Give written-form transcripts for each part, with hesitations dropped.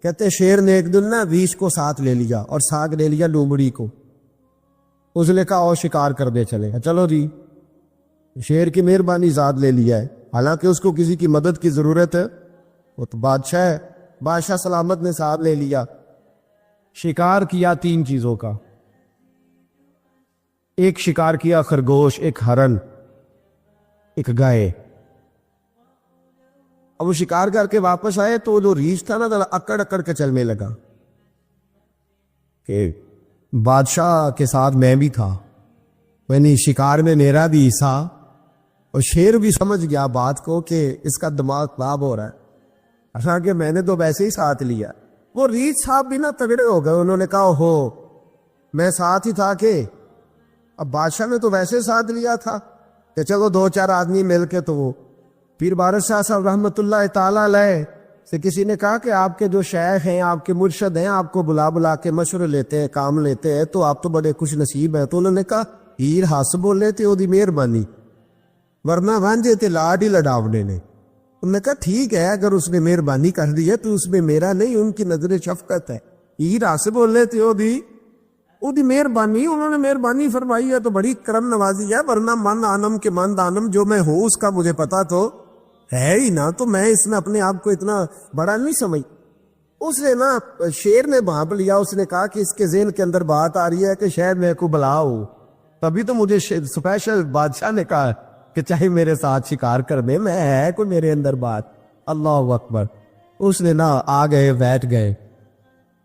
کہتے شیر نے ایک دن نا ریچھ کو ساتھ لے لیا اور ساتھ لے لیا لومڑی کو. اس نے کہا اور شکار کرنے چلے. چلو جی, شیر کی مہربانی ذات لے لیا ہے, حالانکہ اس کو کسی کی مدد کی ضرورت ہے, وہ تو بادشاہ ہے. بادشاہ سلامت نے ساتھ لے لیا. شکار کیا 3 چیزوں کا. ایک شکار کیا خرگوش, ایک ہرن, ایک گائے. اب وہ شکار کر کے واپس آئے تو جو ریچھ تھا نا اکڑ اکڑ کے چلنے لگا کہ بادشاہ کے ساتھ میں بھی تھا, یعنی شکار میں میرا بھی حصہ. اور شیر بھی سمجھ گیا بات کو کہ اس کا دماغ خراب ہو رہا ہے, حالانکہ میں نے تو ویسے ہی ساتھ لیا. وہ ریچھ صاحب بھی نا تگڑے ہو گئے, انہوں نے کہا ہو میں ساتھ ہی تھا کہ اب بادشاہ نے تو ویسے ساتھ لیا تھا کہ چلو 2-4 آدمی مل کے. تو وہ پیر بارش شاہ صاحب رحمۃ اللہ تعالیٰ علیہ سے کسی نے کہا کہ آپ کے جو شیخ ہیں, آپ کے مرشد ہیں, آپ کو بلا بلا کے مشورے لیتے ہیں, کام لیتے ہیں, تو آپ تو بڑے خوش نصیب ہیں. تو انہوں نے کہا ہیر ہس بولے تے دی مہربانی, ورنہ وانجے تے لاڈ ہی لڈاونے نے. انہوں نے کہا ٹھیک ہے, اگر اس نے مہربانی کر دی ہے تو اس میں میرا نہیں, ان کی نظر شفقت ہے. ہیر ہس بولے تے او دی مہربانی, انہوں نے مہربانی فرمائی ہے تو بڑی کرم نوازی ہے, ورنہ من آنم کے من دانم, جو میں ہوں اس کا مجھے پتا تو ہے ہی نا, تو میں اس میں اپنے آپ کو اتنا بڑا نہیں سمجھ. اس نے نا شیر نے بھانپ لیا, اس نے کہا کہ اس کے ذہن کے اندر بات آ رہی ہے کہ شاید میں کو بلاؤ, تبھی تو مجھے اسپیشل بادشاہ نے کہا کہ چاہے میرے ساتھ شکار کر دے, میں ہے کوئی میرے اندر بات. اللہ اکبر. اس نے نا آ گئے, بیٹھ گئے.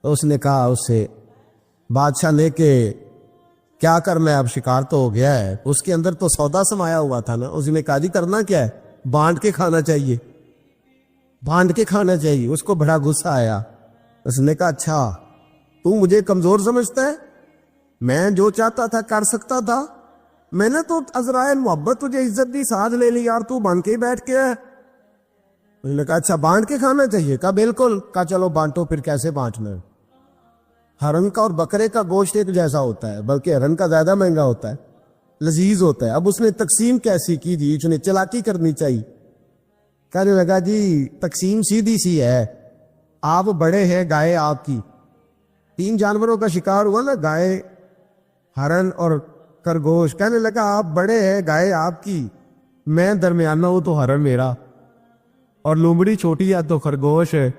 اس نے کہا اس سے بادشاہ نے کہ کیا کرنا ہے, اب شکار تو ہو گیا ہے. اس کے اندر تو سودا سمایا ہوا تھا نا. اس نے کہا جی کرنا کیا ہے, بانٹ کے کھانا چاہیے, بانٹ کے کھانا چاہیے. اس کو بڑا غصہ آیا. اس نے کہا اچھا تو مجھے کمزور سمجھتا ہے, میں جو چاہتا تھا کر سکتا تھا, میں نے تو عذرائے محبت تجھے عزت دی, ساتھ لے لی یار, تو بن کے ہی بیٹھ کے ہے. اس نے کہا اچھا بانٹ کے کھانا چاہیے. کہا بالکل. کہا چلو بانٹو. پھر کیسے بانٹنا ہے؟ ہرن کا اور بکرے کا گوشت ایک جیسا ہوتا ہے, بلکہ ہرن کا زیادہ مہنگا ہوتا ہے, لذیذ ہوتا ہے. اب اس نے تقسیم کیسی کی جی, اس نے چلاکی کرنی چاہیے. کہنے لگا جی تقسیم سیدھی سی ہے, آپ بڑے ہیں, گائے آپ کی. 3 جانوروں کا شکار ہوا نا, گائے, ہرن اور خرگوش. کہنے لگا آپ بڑے ہیں, گائے آپ کی, میں درمیانہ ہوں تو ہرن میرا, اور لومڑی چھوٹی ہے تو خرگوش ہے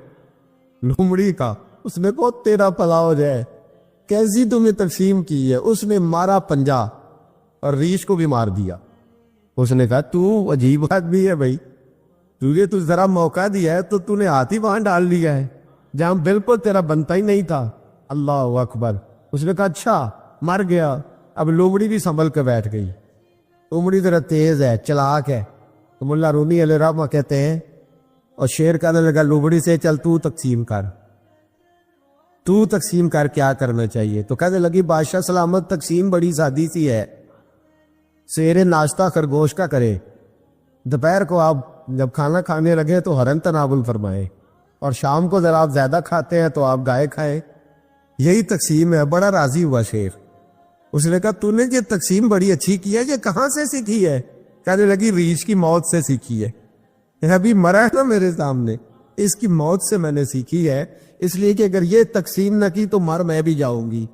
لومڑی کا. اس نے کہا تیرا پلا ہو جائے, کیسی تم نے تقسیم کی ہے. اس نے مارا پنجا اور ریچھ کو بھی مار دیا. اس نے کہا تو عجیب آدمی ہے بھائی, تجھے تو ذرا موقع دیا ہے تو تو نے ہاتھ ہی وہاں ڈال لیا ہے جہاں بالکل تیرا بنتا ہی نہیں تھا. اللہ اکبر. اس نے کہا اچھا مر گیا. اب لومڑی بھی سنبھل کے بیٹھ گئی. لومڑی ذرا تیز ہے, چلاک ہے, تو ملا رومی علیہ رحمہ کہتے ہیں. اور شیر کہنے لگا لومڑی سے چل تو تقسیم کر, تو تقسیم کر کیا کرنا چاہیے. تو کہنے لگی بادشاہ سلامت تقسیم بڑی سادی سی ہے, سویرے ناشتہ خرگوش کا کرے, دوپہر کو آپ جب کھانا کھانے لگے تو ہرن تناول فرمائے, اور شام کو ذرا آپ زیادہ کھاتے ہیں تو آپ گائے کھائیں. یہی تقسیم ہے. بڑا راضی ہوا شیر. اس نے کہا تو نے یہ تقسیم بڑی اچھی کی ہے, یہ کہاں سے سیکھی ہے؟ کہنے لگی ریچھ کی موت سے سیکھی ہے. ابھی مرا ہے نا میرے سامنے, اس کی موت سے میں نے سیکھی ہے, اس لیے کہ اگر یہ تقسیم نہ کی تو مر میں بھی جاؤں گی.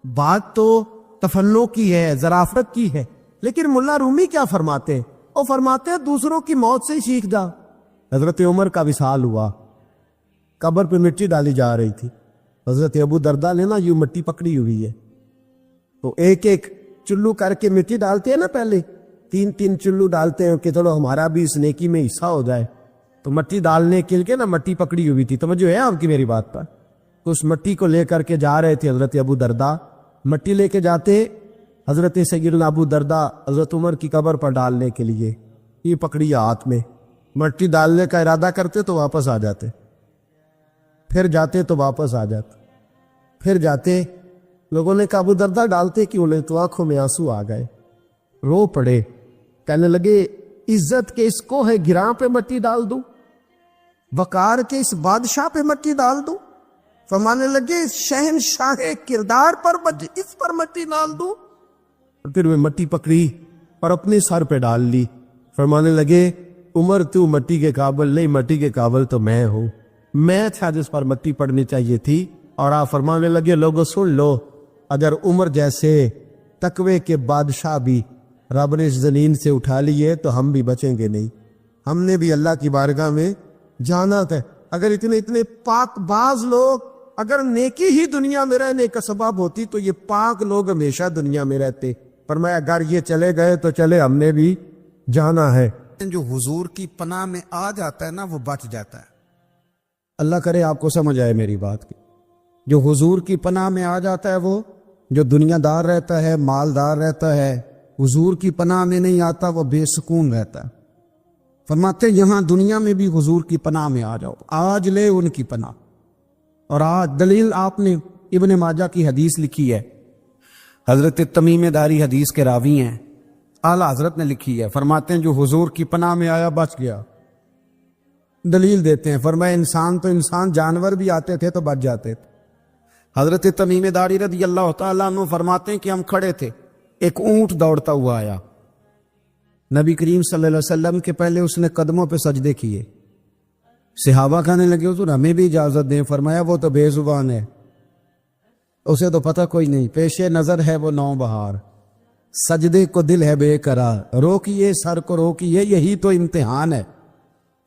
بات تو تفنع کی ہے, ظرافت کی ہے, لیکن ملا رومی کیا فرماتے ہیں؟ وہ فرماتے ہیں دوسروں کی موت سے ہی سیکھ جا. حضرت عمر کا وصال ہوا, قبر پہ مٹی ڈالی جا رہی تھی. حضرت ابو دردہ نے نا یوں مٹی پکڑی ہوئی ہے, تو ایک ایک چلو کر کے مٹی ڈالتے ہیں نا, پہلے 3 چلو ڈالتے ہیں کہ چلو ہمارا بھی اس نیکی میں حصہ ہو جائے. تو مٹی ڈالنے کے لیے نا مٹی پکڑی ہوئی تھی. توجہ ہے آپ کی میری بات پر؟ تو اس مٹی کو لے کر کے جا رہے تھے حضرت ابو دردہ. مٹی لے کے جاتے حضرت سیدنا ابو دردہ حضرت عمر کی قبر پر ڈالنے کے لیے, یہ پکڑی ہاتھ میں, مٹی ڈالنے کا ارادہ کرتے تو واپس آ جاتے, پھر جاتے تو واپس آ جاتے, پھر جاتے. لوگوں نے کہا ابو دردہ ڈالتے کیوں نہیں؟ تو آنکھوں میں آنسو آ گئے, رو پڑے. کہنے لگے عزت کے اس کو ہے گراں پہ مٹی ڈال دوں, وقار کے اس بادشاہ پہ مٹی ڈال دوں. فرمانے لگے شہنشاہ کردار پر اس پر مٹی ڈال دوں. پھر وہ مٹی پکڑی اور اپنے سر پہ ڈال لی. فرمانے لگے عمر تو مٹی کے قابل نہیں, مٹی کے قابل تو میں ہوں, میں تھا جس پر مٹی پڑنی چاہیے تھی. اور آپ فرمانے لگے لوگوں سن لو, اگر عمر جیسے تقوی کے بادشاہ بھی رب نے اس زمین سے اٹھا لیے تو ہم بھی بچیں گے نہیں. ہم نے بھی اللہ کی بارگاہ میں جانا تھا. اگر اتنے پاک باز لوگ, اگر نیکی ہی دنیا میں رہنے کا سبب ہوتی تو یہ پاک لوگ ہمیشہ دنیا میں رہتے. فرمایا اگر یہ چلے گئے تو چلے, ہم نے بھی جانا ہے. جو حضور کی پناہ میں آ جاتا ہے نا وہ بچ جاتا ہے. اللہ کرے آپ کو سمجھ آئے میری بات کی. جو حضور کی پناہ میں آ جاتا ہے, وہ جو دنیا دار رہتا ہے, مالدار رہتا ہے, حضور کی پناہ میں نہیں آتا, وہ بے سکون رہتا ہے. فرماتے یہاں دنیا میں بھی حضور کی پناہ میں آ جاؤ, آج لے ان کی پناہ. اور آج دلیل آپ نے ابن ماجہ کی حدیث لکھی ہے, حضرت تمیم داری حدیث کے راوی ہیں, اعلیٰ حضرت نے لکھی ہے. فرماتے ہیں جو حضور کی پناہ میں آیا بچ گیا. دلیل دیتے ہیں, فرمایا انسان تو انسان, جانور بھی آتے تھے تو بچ جاتے تھے. حضرت تمیم داری رضی اللہ تعالیٰ عنہ فرماتے ہیں کہ ہم کھڑے تھے, ایک اونٹ دوڑتا ہوا آیا. نبی کریم صلی اللہ علیہ وسلم کے پہلے اس نے قدموں پہ سجدے کیے. صحابہ کہنے لگے حضور ہمیں بھی اجازت دیں. فرمایا وہ تو بے زبان ہے, اسے تو پتہ کوئی نہیں, پیش نظر ہے وہ نو بہار, سجدے کو دل ہے بے قرار, روکیے سر کو روکیے, یہی تو امتحان ہے.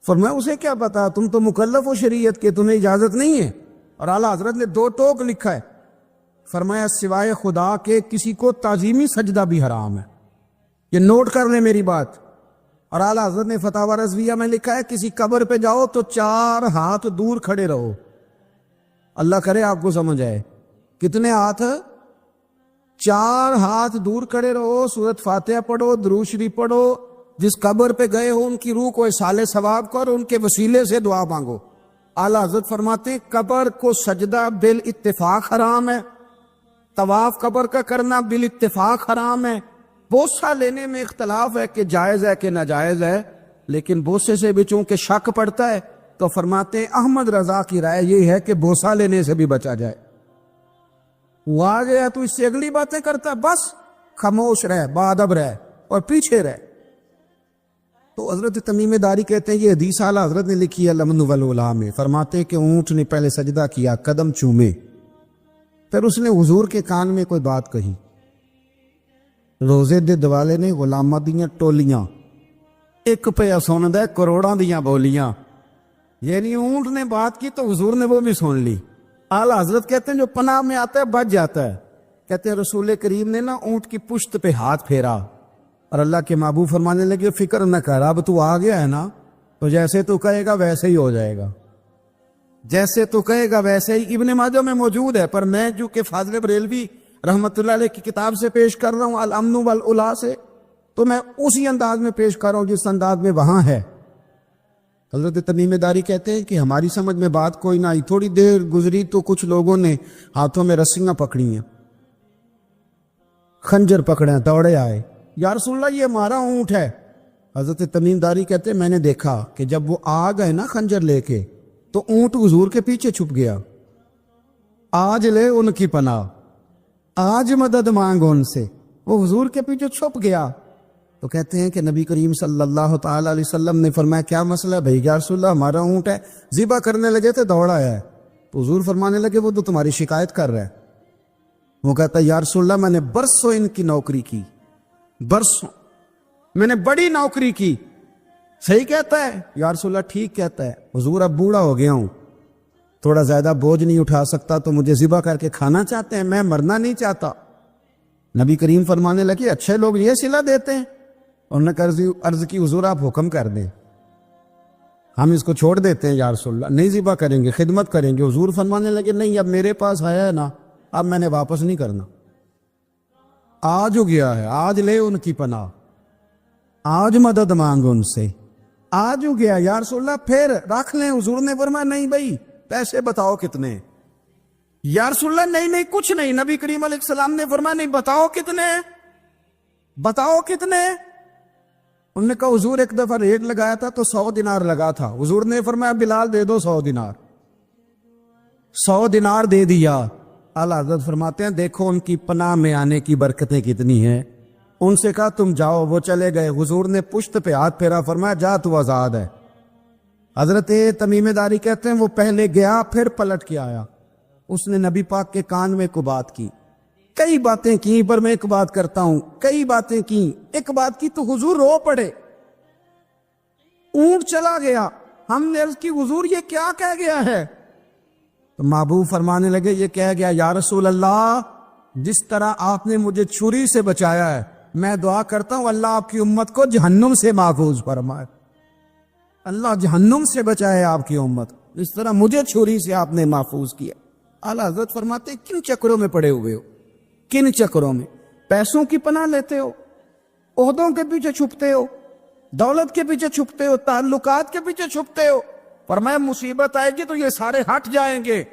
فرمایا اسے کیا پتا, تم تو مکلف ہو شریعت کے, تمہیں اجازت نہیں ہے. اور اعلیٰ حضرت نے 2 ٹوک لکھا ہے, فرمایا سوائے خدا کے کسی کو تعظیمی سجدہ بھی حرام ہے. یہ نوٹ کر لیں میری بات. اور اعلیٰ حضرت نے فتاوی رضویہ میں لکھا ہے کسی قبر پہ جاؤ تو 4 ہاتھ دور کھڑے رہو. اللہ کرے آپ کو سمجھ آئے. کتنے ہاتھ؟ 4 ہاتھ دور کھڑے رہو, سورۃ فاتحہ پڑھو, درود شریف پڑھو, جس قبر پہ گئے ہو ان کی روح کو اصال ثواب کر, ان کے وسیلے سے دعا مانگو. اعلیٰ حضرت فرماتے ہیں قبر کو سجدہ بالاتفاق حرام ہے, طواف قبر کا کرنا بالاتفاق حرام ہے. بوسہ لینے میں اختلاف ہے کہ جائز ہے کہ ناجائز ہے, لیکن بوسے سے بھی چونکہ شک پڑتا ہے تو فرماتے ہیں احمد رضا کی رائے یہ ہے کہ بوسہ لینے سے بھی بچا جائے. وہ آ گیا تو اس سے اگلی باتیں کرتا, بس خاموش رہ, باادب رہ اور پیچھے رہ. تو حضرت تمیم داری کہتے ہیں یہ حدیث اعلیٰ حضرت نے لکھی ہے لمن والعلا میں. فرماتے ہیں کہ اونٹ نے پہلے سجدہ کیا, قدم چومے, پھر اس نے حضور کے کان میں کوئی بات کہی. روزے دے دوالے نے غلاماں دیاں ٹولیاں, ایک پہ سن دے کروڑاں دیاں بولیاں. یعنی اونٹ نے بات کی تو حضور نے وہ بھی سن لی. اعلیٰ حضرت کہتے ہیں جو پناہ میں آتا ہے بچ جاتا ہے. کہتے ہیں رسول کریم نے نا اونٹ کی پشت پہ ہاتھ پھیرا اور اللہ کے محبوب فرمانے لگے فکر نہ کر, اب تو آ گیا ہے نا, تو جیسے تو کہے گا ویسے ہی ہو جائے گا, جیسے تو کہے گا ویسے ہی. ابن ماجہ میں موجود ہے, پر میں جو کہ فاضل بریلوی رحمت اللہ علیہ کی کتاب سے پیش کر رہا ہوں الامن والعلا سے, تو میں اسی انداز میں پیش کر رہا ہوں جس انداز میں وہاں ہے. حضرت تمیم داری کہتے ہیں کہ ہماری سمجھ میں بات کوئی نہ آئی. تھوڑی دیر گزری تو کچھ لوگوں نے ہاتھوں میں رسیاں پکڑی ہیں, خنجر پکڑے, دوڑے آئے, یا رسول اللہ یہ ہمارا اونٹ ہے. حضرت تمیم داری کہتے ہیں میں نے دیکھا کہ جب وہ آ گئے نا خنجر لے کے, تو اونٹ حضور کے پیچھے چھپ گیا. آج لے ان کی پناہ, آج مدد مانگ ان سے, وہ حضور کے پیچھے چھپ گیا. تو کہتے ہیں کہ نبی کریم صلی اللہ تعالی علیہ وسلم نے فرمایا کیا مسئلہ ہے بھائی؟ یا رسول اللہ ہمارا اونٹ ہے. ذبح کرنے لگے تھے دوڑ آیا ہے. تو حضور فرمانے لگے وہ تو تمہاری شکایت کر رہا ہے. وہ کہتا ہے یا رسول اللہ میں نے برسوں ان کی نوکری کی, برسوں میں نے بڑی نوکری کی. صحیح کہتا ہے یا رسول اللہ؟ ٹھیک کہتا ہے. حضور اب بوڑھا ہو گیا ہوں, تھوڑا زیادہ بوجھ نہیں اٹھا سکتا, تو مجھے ذبح کر کے کھانا چاہتے ہیں, میں مرنا نہیں چاہتا. نبی کریم فرمانے لگے اچھے لوگ یہ صلہ دیتے ہیں. انہوں نے عرض کی حضور آپ حکم کر دیں, ہم اس کو چھوڑ دیتے ہیں یا رسول اللہ, نہیں ذبح کریں گے, خدمت کریں گے. حضور فرمانے لگے نہیں اب میرے پاس آیا ہے نا, اب میں نے واپس نہیں کرنا. آج ہو گیا ہے, آج لے ان کی پناہ, آج مدد مانگ ان سے, آج ہو گیا یا رسول اللہ پھر رکھ لیں. حضور نے فرمایا نہیں بھائی پیسے بتاؤ کتنے؟ یا رسول اللہ نہیں کچھ نہیں. نبی کریم علیہ السلام نے فرمایا نہیں بتاؤ کتنے, بتاؤ کتنے. انہوں نے کہا حضور ایک دفعہ ریٹ لگایا تھا تو 100 دینار لگا تھا. حضور نے فرمایا بلال دے دو 100 دینار. 100 دینار دے دیا. اعلیٰ حضرت فرماتے ہیں دیکھو ان کی پناہ میں آنے کی برکتیں کتنی ہیں. ان سے کہا تم جاؤ, وہ چلے گئے. حضور نے پشت پہ ہاتھ پھیرا, فرمایا جا تو آزاد ہے. حضرت تمیم داری کہتے ہیں وہ پہلے گیا پھر پلٹ کے آیا، اس نے نبی پاک کے کان میں کو بات کی، کئی باتیں کی، پر میں ایک بات کرتا ہوں، کئی باتیں کی، ایک بات کی تو حضور رو پڑے، اونٹ چلا گیا، ہم نے عرض کی حضور یہ کیا کہہ گیا ہے؟ تو محبوب فرمانے لگے یہ کہہ گیا یا رسول اللہ جس طرح آپ نے مجھے چھری سے بچایا ہے میں دعا کرتا ہوں اللہ آپ کی امت کو جہنم سے محفوظ فرمائے، اللہ جہنم سے بچائے آپ کی امت، اس طرح مجھے چھری سے آپ نے محفوظ کیا۔ اعلیٰ حضرت فرماتے کن چکروں میں پڑے ہوئے ہو، کن چکروں میں؟ پیسوں کی پناہ لیتے ہو، عہدوں کے پیچھے چھپتے ہو، دولت کے پیچھے چھپتے ہو، تعلقات کے پیچھے چھپتے ہو، فرمایا مصیبت آئے گی تو یہ سارے ہٹ جائیں گے،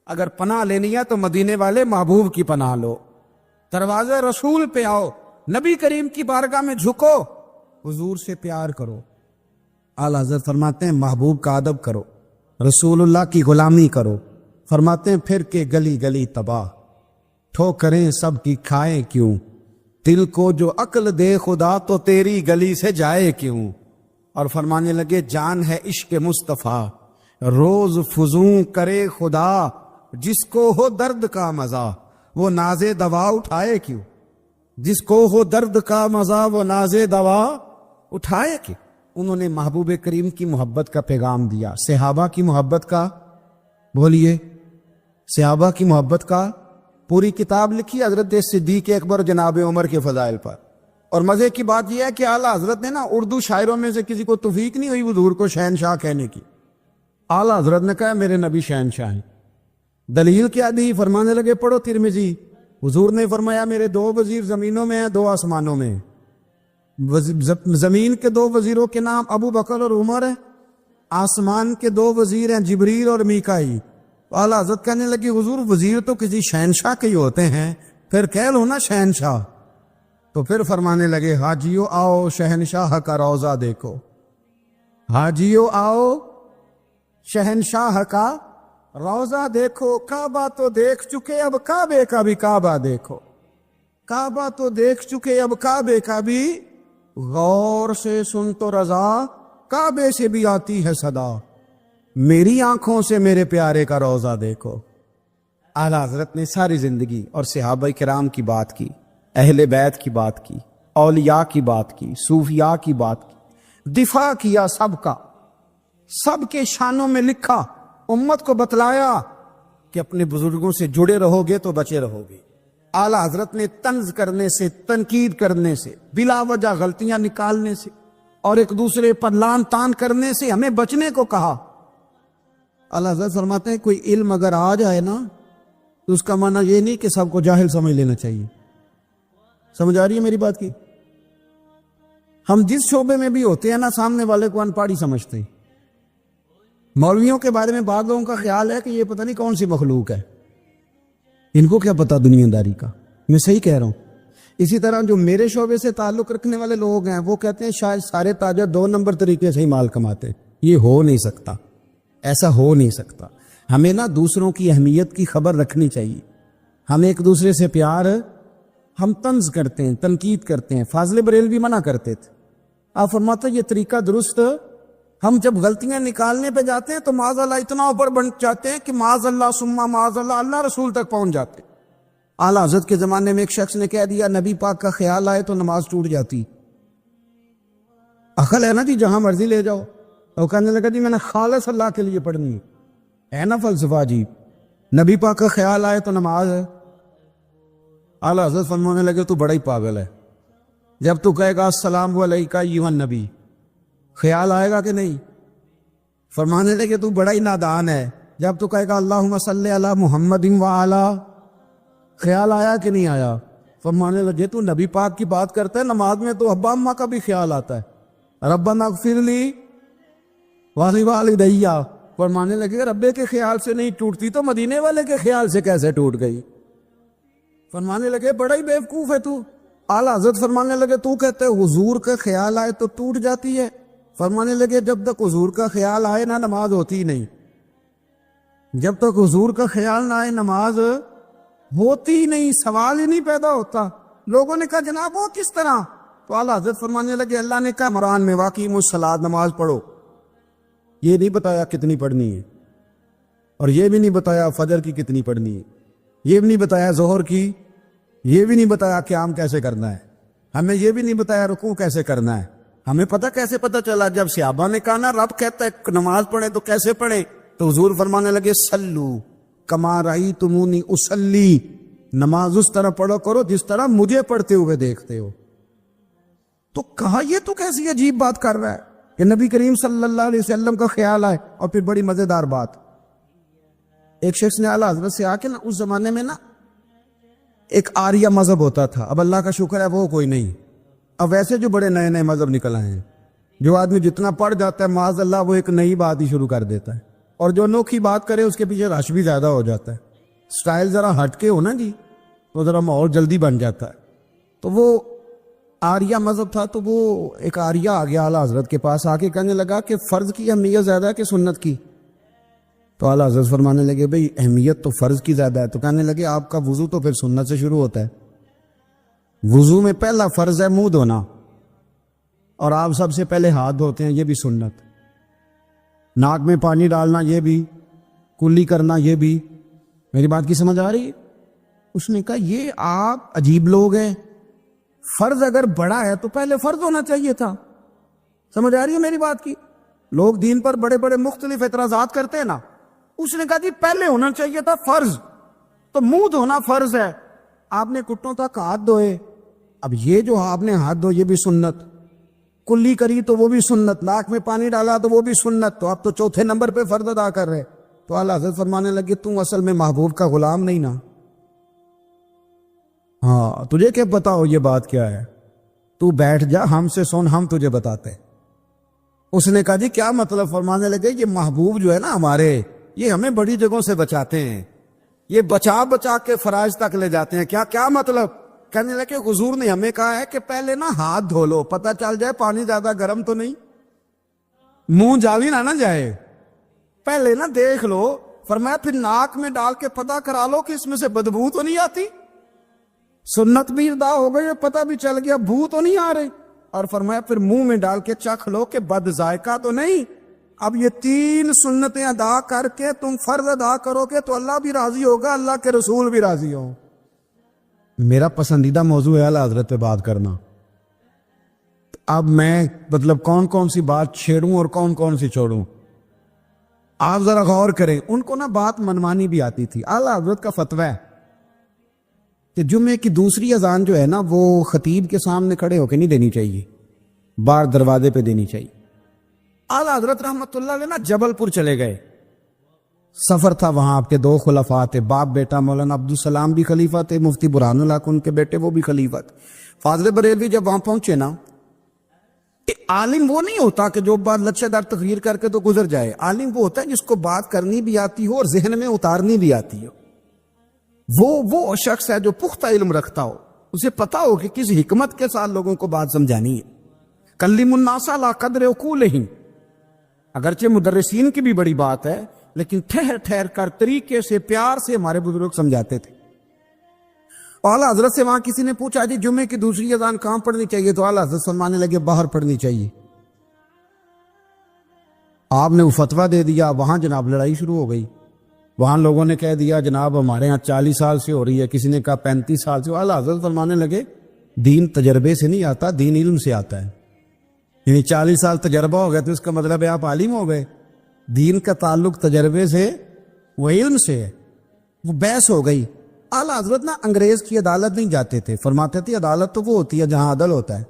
اگر پناہ لینی ہے تو مدینے والے محبوب کی پناہ لو، دروازے رسول پہ آؤ، نبی کریم کی بارگاہ میں جھکو، حضور سے پیار کرو۔ اعلیٰ حضرت فرماتے ہیں محبوب کا ادب کرو، رسول اللہ کی غلامی کرو، فرماتے ہیں پھر کے گلی گلی تباہ، ٹھوکریں سب کی کھائے کیوں، دل کو جو عقل دے خدا تو تیری گلی سے جائے کیوں، اور فرمانے لگے جان ہے عشق مصطفیٰ روز فزوں کرے خدا، جس کو ہو درد کا مزہ وہ ناز دوا اٹھائے کیوں، جس کو ہو درد کا مزہ وہ ناز دوا اٹھائے کیوں۔ انہوں نے محبوب کریم کی محبت کا پیغام دیا، صحابہ کی محبت کا، بولیے صحابہ کی محبت کا پوری کتاب لکھی حضرت صدیق اکبر جناب عمر کے فضائل پر، اور مزے کی بات یہ ہے کہ اعلیٰ حضرت نے نا اردو شاعروں میں سے کسی کو توفیق نہیں ہوئی حضور کو شہنشاہ کہنے کی، اعلیٰ حضرت نے کہا میرے نبی شہنشاہ ہیں۔ دلیل کیا دی؟ فرمانے لگے پڑھو ترمذی، حضور نے فرمایا میرے 2 وزیر زمینوں میں ہیں 2 آسمانوں میں ہیں، زمین کے 2 وزیروں کے نام ابو بکر اور عمر ہیں، آسمان کے 2 وزیر ہیں جبریل اور میکائیل۔ اعلیٰ حضرت کہنے لگی حضور وزیر تو کسی شہنشاہ کے ہی ہوتے ہیں، پھر کہہ لو نا شہنشاہ۔ تو پھر فرمانے لگے حاجیو آؤ شہنشاہ کا روضہ دیکھو، حاجیو آؤ شہنشاہ کا روضہ دیکھو، کعبہ تو دیکھ چکے اب کعبے کا بھی کعبہ دیکھو، کعبہ تو دیکھ چکے اب کعبے کا بھی، غور سے سن تو رضا کعبے سے بھی آتی ہے صدا، میری آنکھوں سے میرے پیارے کا روضہ دیکھو۔ اعلیٰ حضرت نے ساری زندگی اور صحابہ کرام کی بات کی، اہل بیت کی بات کی، اولیاء کی بات کی، صوفیاء کی بات کی، دفاع کیا سب کا، سب کے شانوں میں لکھا، امت کو بتلایا کہ اپنے بزرگوں سے جڑے رہو گے تو بچے رہو گے۔ اعلیٰ حضرت نے طنز کرنے سے، تنقید کرنے سے، بلا وجہ غلطیاں نکالنے سے اور ایک دوسرے پر لان تان کرنے سے ہمیں بچنے کو کہا۔ اعلیٰ حضرت فرماتے ہیں کوئی علم اگر آ جائے نا تو اس کا معنی یہ نہیں کہ سب کو جاہل سمجھ لینا چاہیے، سمجھ آ رہی ہے میری بات کی؟ ہم جس شعبے میں بھی ہوتے ہیں نا سامنے والے کو ان پڑھ ہی سمجھتے ہیں۔ مولویوں کے بارے میں بعض لوگوں کا خیال ہے کہ یہ پتہ نہیں کون سی مخلوق ہے، ان کو کیا پتا دنیا داری کا، میں صحیح کہہ رہا ہوں۔ اسی طرح جو میرے شعبے سے تعلق رکھنے والے لوگ ہیں وہ کہتے ہیں شاید سارے تاجر 2 نمبر طریقے سے ہی مال کماتے، یہ ہو نہیں سکتا، ایسا ہو نہیں سکتا۔ ہمیں نا دوسروں کی اہمیت کی خبر رکھنی چاہیے، ہمیں ایک دوسرے سے پیار، ہم طنز کرتے ہیں، تنقید کرتے ہیں، فاضل بریلوی منع کرتے تھے، آپ فرماتے یہ طریقہ درست، ہم جب غلطیاں نکالنے پہ جاتے ہیں تو معاذ اللہ اتنا اوپر بن جاتے ہیں کہ معاذ اللہ ثم معاذ اللہ اللہ رسول تک پہنچ جاتے ہیں۔ اعلیٰ حضرت کے زمانے میں ایک شخص نے کہہ دیا نبی پاک کا خیال آئے تو نماز ٹوٹ جاتی، عقل ہے نا جی جہاں مرضی لے جاؤ، وہ کہنے لگا جی میں نے خالص اللہ کے لیے پڑھنی ہے نا فلسفہ جی، نبی پاک کا خیال آئے تو نماز ہے۔ اعلیٰ حضرت فرمانے لگے تو بڑا ہی پاگل ہے، جب تو کہے گا السلام علیکہ ایھا النبی خیال آئے گا کہ نہیں؟ فرمانے لگے تو بڑا ہی نادان ہے، جب تو کہے گا اللہم صلی علی محمد وعلی خیال آیا کہ نہیں آیا؟ فرمانے لگے تو نبی پاک کی بات کرتا ہے، نماز میں تو ابا اماں کا بھی خیال آتا ہے، ربنا اغفر لی ولوالدی، فرمانے لگے ربے کے خیال سے نہیں ٹوٹتی تو مدینے والے کے خیال سے کیسے ٹوٹ گئی؟ فرمانے لگے بڑا ہی بیوقوف ہے تو۔ اعلیٰ حضرت فرمانے لگے تو کہتے حضور کا خیال آئے تو ٹوٹ جاتی ہے؟ فرمانے لگے جب تک حضور کا خیال آئے نہ نماز ہوتی نہیں، جب تک حضور کا خیال نہ آئے نماز ہوتی نہیں، سوال ہی نہیں پیدا ہوتا۔ لوگوں نے کہا جناب وہ کس طرح؟ تو اعلیٰ حضرت فرمانے لگے اللہ نے کہا قرآن میں واقعی الصلاۃ نماز پڑھو، یہ نہیں بتایا کتنی پڑھنی ہے، اور یہ بھی نہیں بتایا فجر کی کتنی پڑھنی ہے، یہ بھی نہیں بتایا ظہر کی، یہ بھی نہیں بتایا قیام کیسے کرنا ہے، ہمیں یہ بھی نہیں بتایا رکوع کیسے کرنا ہے۔ ہمیں پتہ کیسے پتہ چلا؟ جب صحابہ نے کہا نا رب کہتا ہے نماز پڑھیں تو کیسے پڑھیں، تو حضور فرمانے لگے سلو کما رأیتمونی اصلی، نماز اس طرح پڑھو کرو جس طرح مجھے پڑھتے ہوئے دیکھتے ہو۔ تو کہا یہ تو کیسی عجیب بات کر رہا ہے کہ نبی کریم صلی اللہ علیہ وسلم کا خیال آئے۔ اور پھر بڑی مزیدار بات، ایک شخص نے اعلیٰ حضرت سے آ کے نا، اس زمانے میں نا ایک آریہ مذہب ہوتا تھا، اب اللہ کا شکر ہے وہ کوئی نہیں، اب ویسے جو بڑے نئے نئے مذہب نکل آئے ہیں، جو آدمی جتنا پڑھ جاتا ہے معاذ اللہ وہ ایک نئی بات ہی شروع کر دیتا ہے، اور جو انوکھی بات کرے اس کے پیچھے رش بھی زیادہ ہو جاتا ہے، سٹائل ذرا ہٹ کے ہو نا جی تو ذرا ماحول جلدی بن جاتا ہے۔ تو وہ آریہ مذہب تھا، تو وہ ایک آریہ آ گیا اعلیٰ حضرت کے پاس، آ کے کہنے لگا کہ فرض کی اہمیت زیادہ ہے کہ سنت کی؟ تو اعلیٰ حضرت فرمانے لگے بھئی اہمیت تو فرض کی زیادہ ہے۔ تو کہنے لگے آپ کا وضو تو پھر سنت سے شروع ہوتا ہے، وضو میں پہلا فرض ہے منہ دھونا، اور آپ سب سے پہلے ہاتھ دھوتے ہیں، یہ بھی سنت، ناک میں پانی ڈالنا یہ بھی، کلی کرنا یہ بھی۔ میری بات کی سمجھ آ رہی ہے؟ اس نے کہا یہ آپ عجیب لوگ ہیں، فرض اگر بڑا ہے تو پہلے فرض ہونا چاہیے تھا۔ سمجھ آ رہی ہے میری بات کی؟ لوگ دین پر بڑے بڑے مختلف اعتراضات کرتے ہیں نا، اس نے کہا جی پہلے ہونا چاہیے تھا فرض، تو منہ دھونا فرض ہے، آپ نے گھٹنوں تک ہاتھ دھوئے، اب یہ جو آپ نے ہاتھ دھو یہ بھی سنت، کلی کری تو وہ بھی سنت، ناک میں پانی ڈالا تو وہ بھی سنت، تو آپ تو چوتھے نمبر پہ فرض ادا کر رہے۔ تو اعلیٰ حضرت فرمانے لگے تم اصل میں محبوب کا غلام نہیں نا، ہاں تجھے کیا پتا ہو یہ بات کیا ہے، تو بیٹھ جا ہم سے سن، ہم تجھے بتاتے۔ اس نے کہا جی کیا مطلب؟ فرمانے لگے یہ محبوب جو ہے نا ہمارے، یہ ہمیں بڑی جگہوں سے بچاتے ہیں، یہ بچا بچا کے فرائض تک لے جاتے ہیں۔ کیا مطلب؟ کہنے لگے حضور نے ہمیں کہا ہے کہ پہلے نا ہاتھ دھو لو، پتہ چل جائے پانی زیادہ گرم تو نہیں، منہ جاوی نہ جائے، پہلے نا دیکھ لو۔ فرمایا پھر ناک میں ڈال کے پتہ کرا لو کہ اس میں سے بدبو تو نہیں آتی، سنت بھی ادا ہو گئی، پتہ بھی چل گیا بو تو نہیں آ رہی، اور فرمایا پھر منہ میں ڈال کے چکھ لو کہ بد ذائقہ تو نہیں۔ اب یہ 3 سنتیں ادا کر کے تم فرض ادا کرو گے تو اللہ بھی راضی ہوگا، اللہ کے رسول بھی راضی ہوں۔ میرا پسندیدہ موضوع ہے اعلیٰ حضرت پہ بات کرنا۔ اب میں مطلب کون کون سی بات چھیڑوں اور کون کون سی چھوڑوں، آپ ذرا غور کریں۔ ان کو نا بات منمانی بھی آتی تھی۔ اعلیٰ حضرت کا فتویٰ ہے کہ جمعے کی دوسری اذان جو ہے نا وہ خطیب کے سامنے کھڑے ہو کے نہیں دینی چاہیے، باہر دروازے پہ دینی چاہیے۔ اعلیٰ حضرت رحمۃ اللہ علیہ نا جبل پور چلے گئے، سفر تھا، وہاں آپ کے 2 خلفاء تھے، باپ بیٹا، مولانا عبدالسلام بھی خلیفہ تھے، مفتی برہان اللہ ان کے بیٹے وہ بھی خلیفہ تھے۔ فاضل بریلوی جب وہاں پہنچے نا، عالم وہ نہیں ہوتا کہ جو بات لچھے دار تقریر کر کے تو گزر جائے، عالم وہ ہوتا ہے جس کو بات کرنی بھی آتی ہو اور ذہن میں اتارنی بھی آتی ہو، وہ شخص ہے جو پختہ علم رکھتا ہو، اسے پتا ہو کہ کس حکمت کے ساتھ لوگوں کو بات سمجھانی ہے۔ کلم الناس علی قدر عقولہم، اگرچہ مدرسین کی بھی بڑی بات ہے لیکن ٹھہر ٹھہر کر طریقے سے پیار سے ہمارے بزرگ سمجھاتے تھے۔ اعلیٰ حضرت سے وہاں کسی نے پوچھا جی جمعے کی دوسری اذان کہاں پڑھنی چاہیے؟ تو اعلیٰ حضرت فرمانے لگے باہر پڑھنی چاہیے۔ آپ نے وہ فتویٰ دے دیا، وہاں جناب لڑائی شروع ہو گئی، وہاں لوگوں نے کہہ دیا جناب ہمارے ہاں 40 سال سے ہو رہی ہے، کسی نے کہا 35 سال سے۔ اعلیٰ حضرت فرمانے لگے دین تجربے سے نہیں آتا، دین علم سے آتا ہے، یعنی 40 سال تجربہ ہو گیا تو اس کا مطلب ہے آپ عالم ہو گئے، دین کا تعلق تجربے سے وہ علم سے ہے۔ وہ بحث ہو گئی۔ اعلیٰ حضرت نا انگریز کی عدالت نہیں جاتے تھے، فرماتے تھے عدالت تو وہ ہوتی ہے جہاں عدل ہوتا ہے،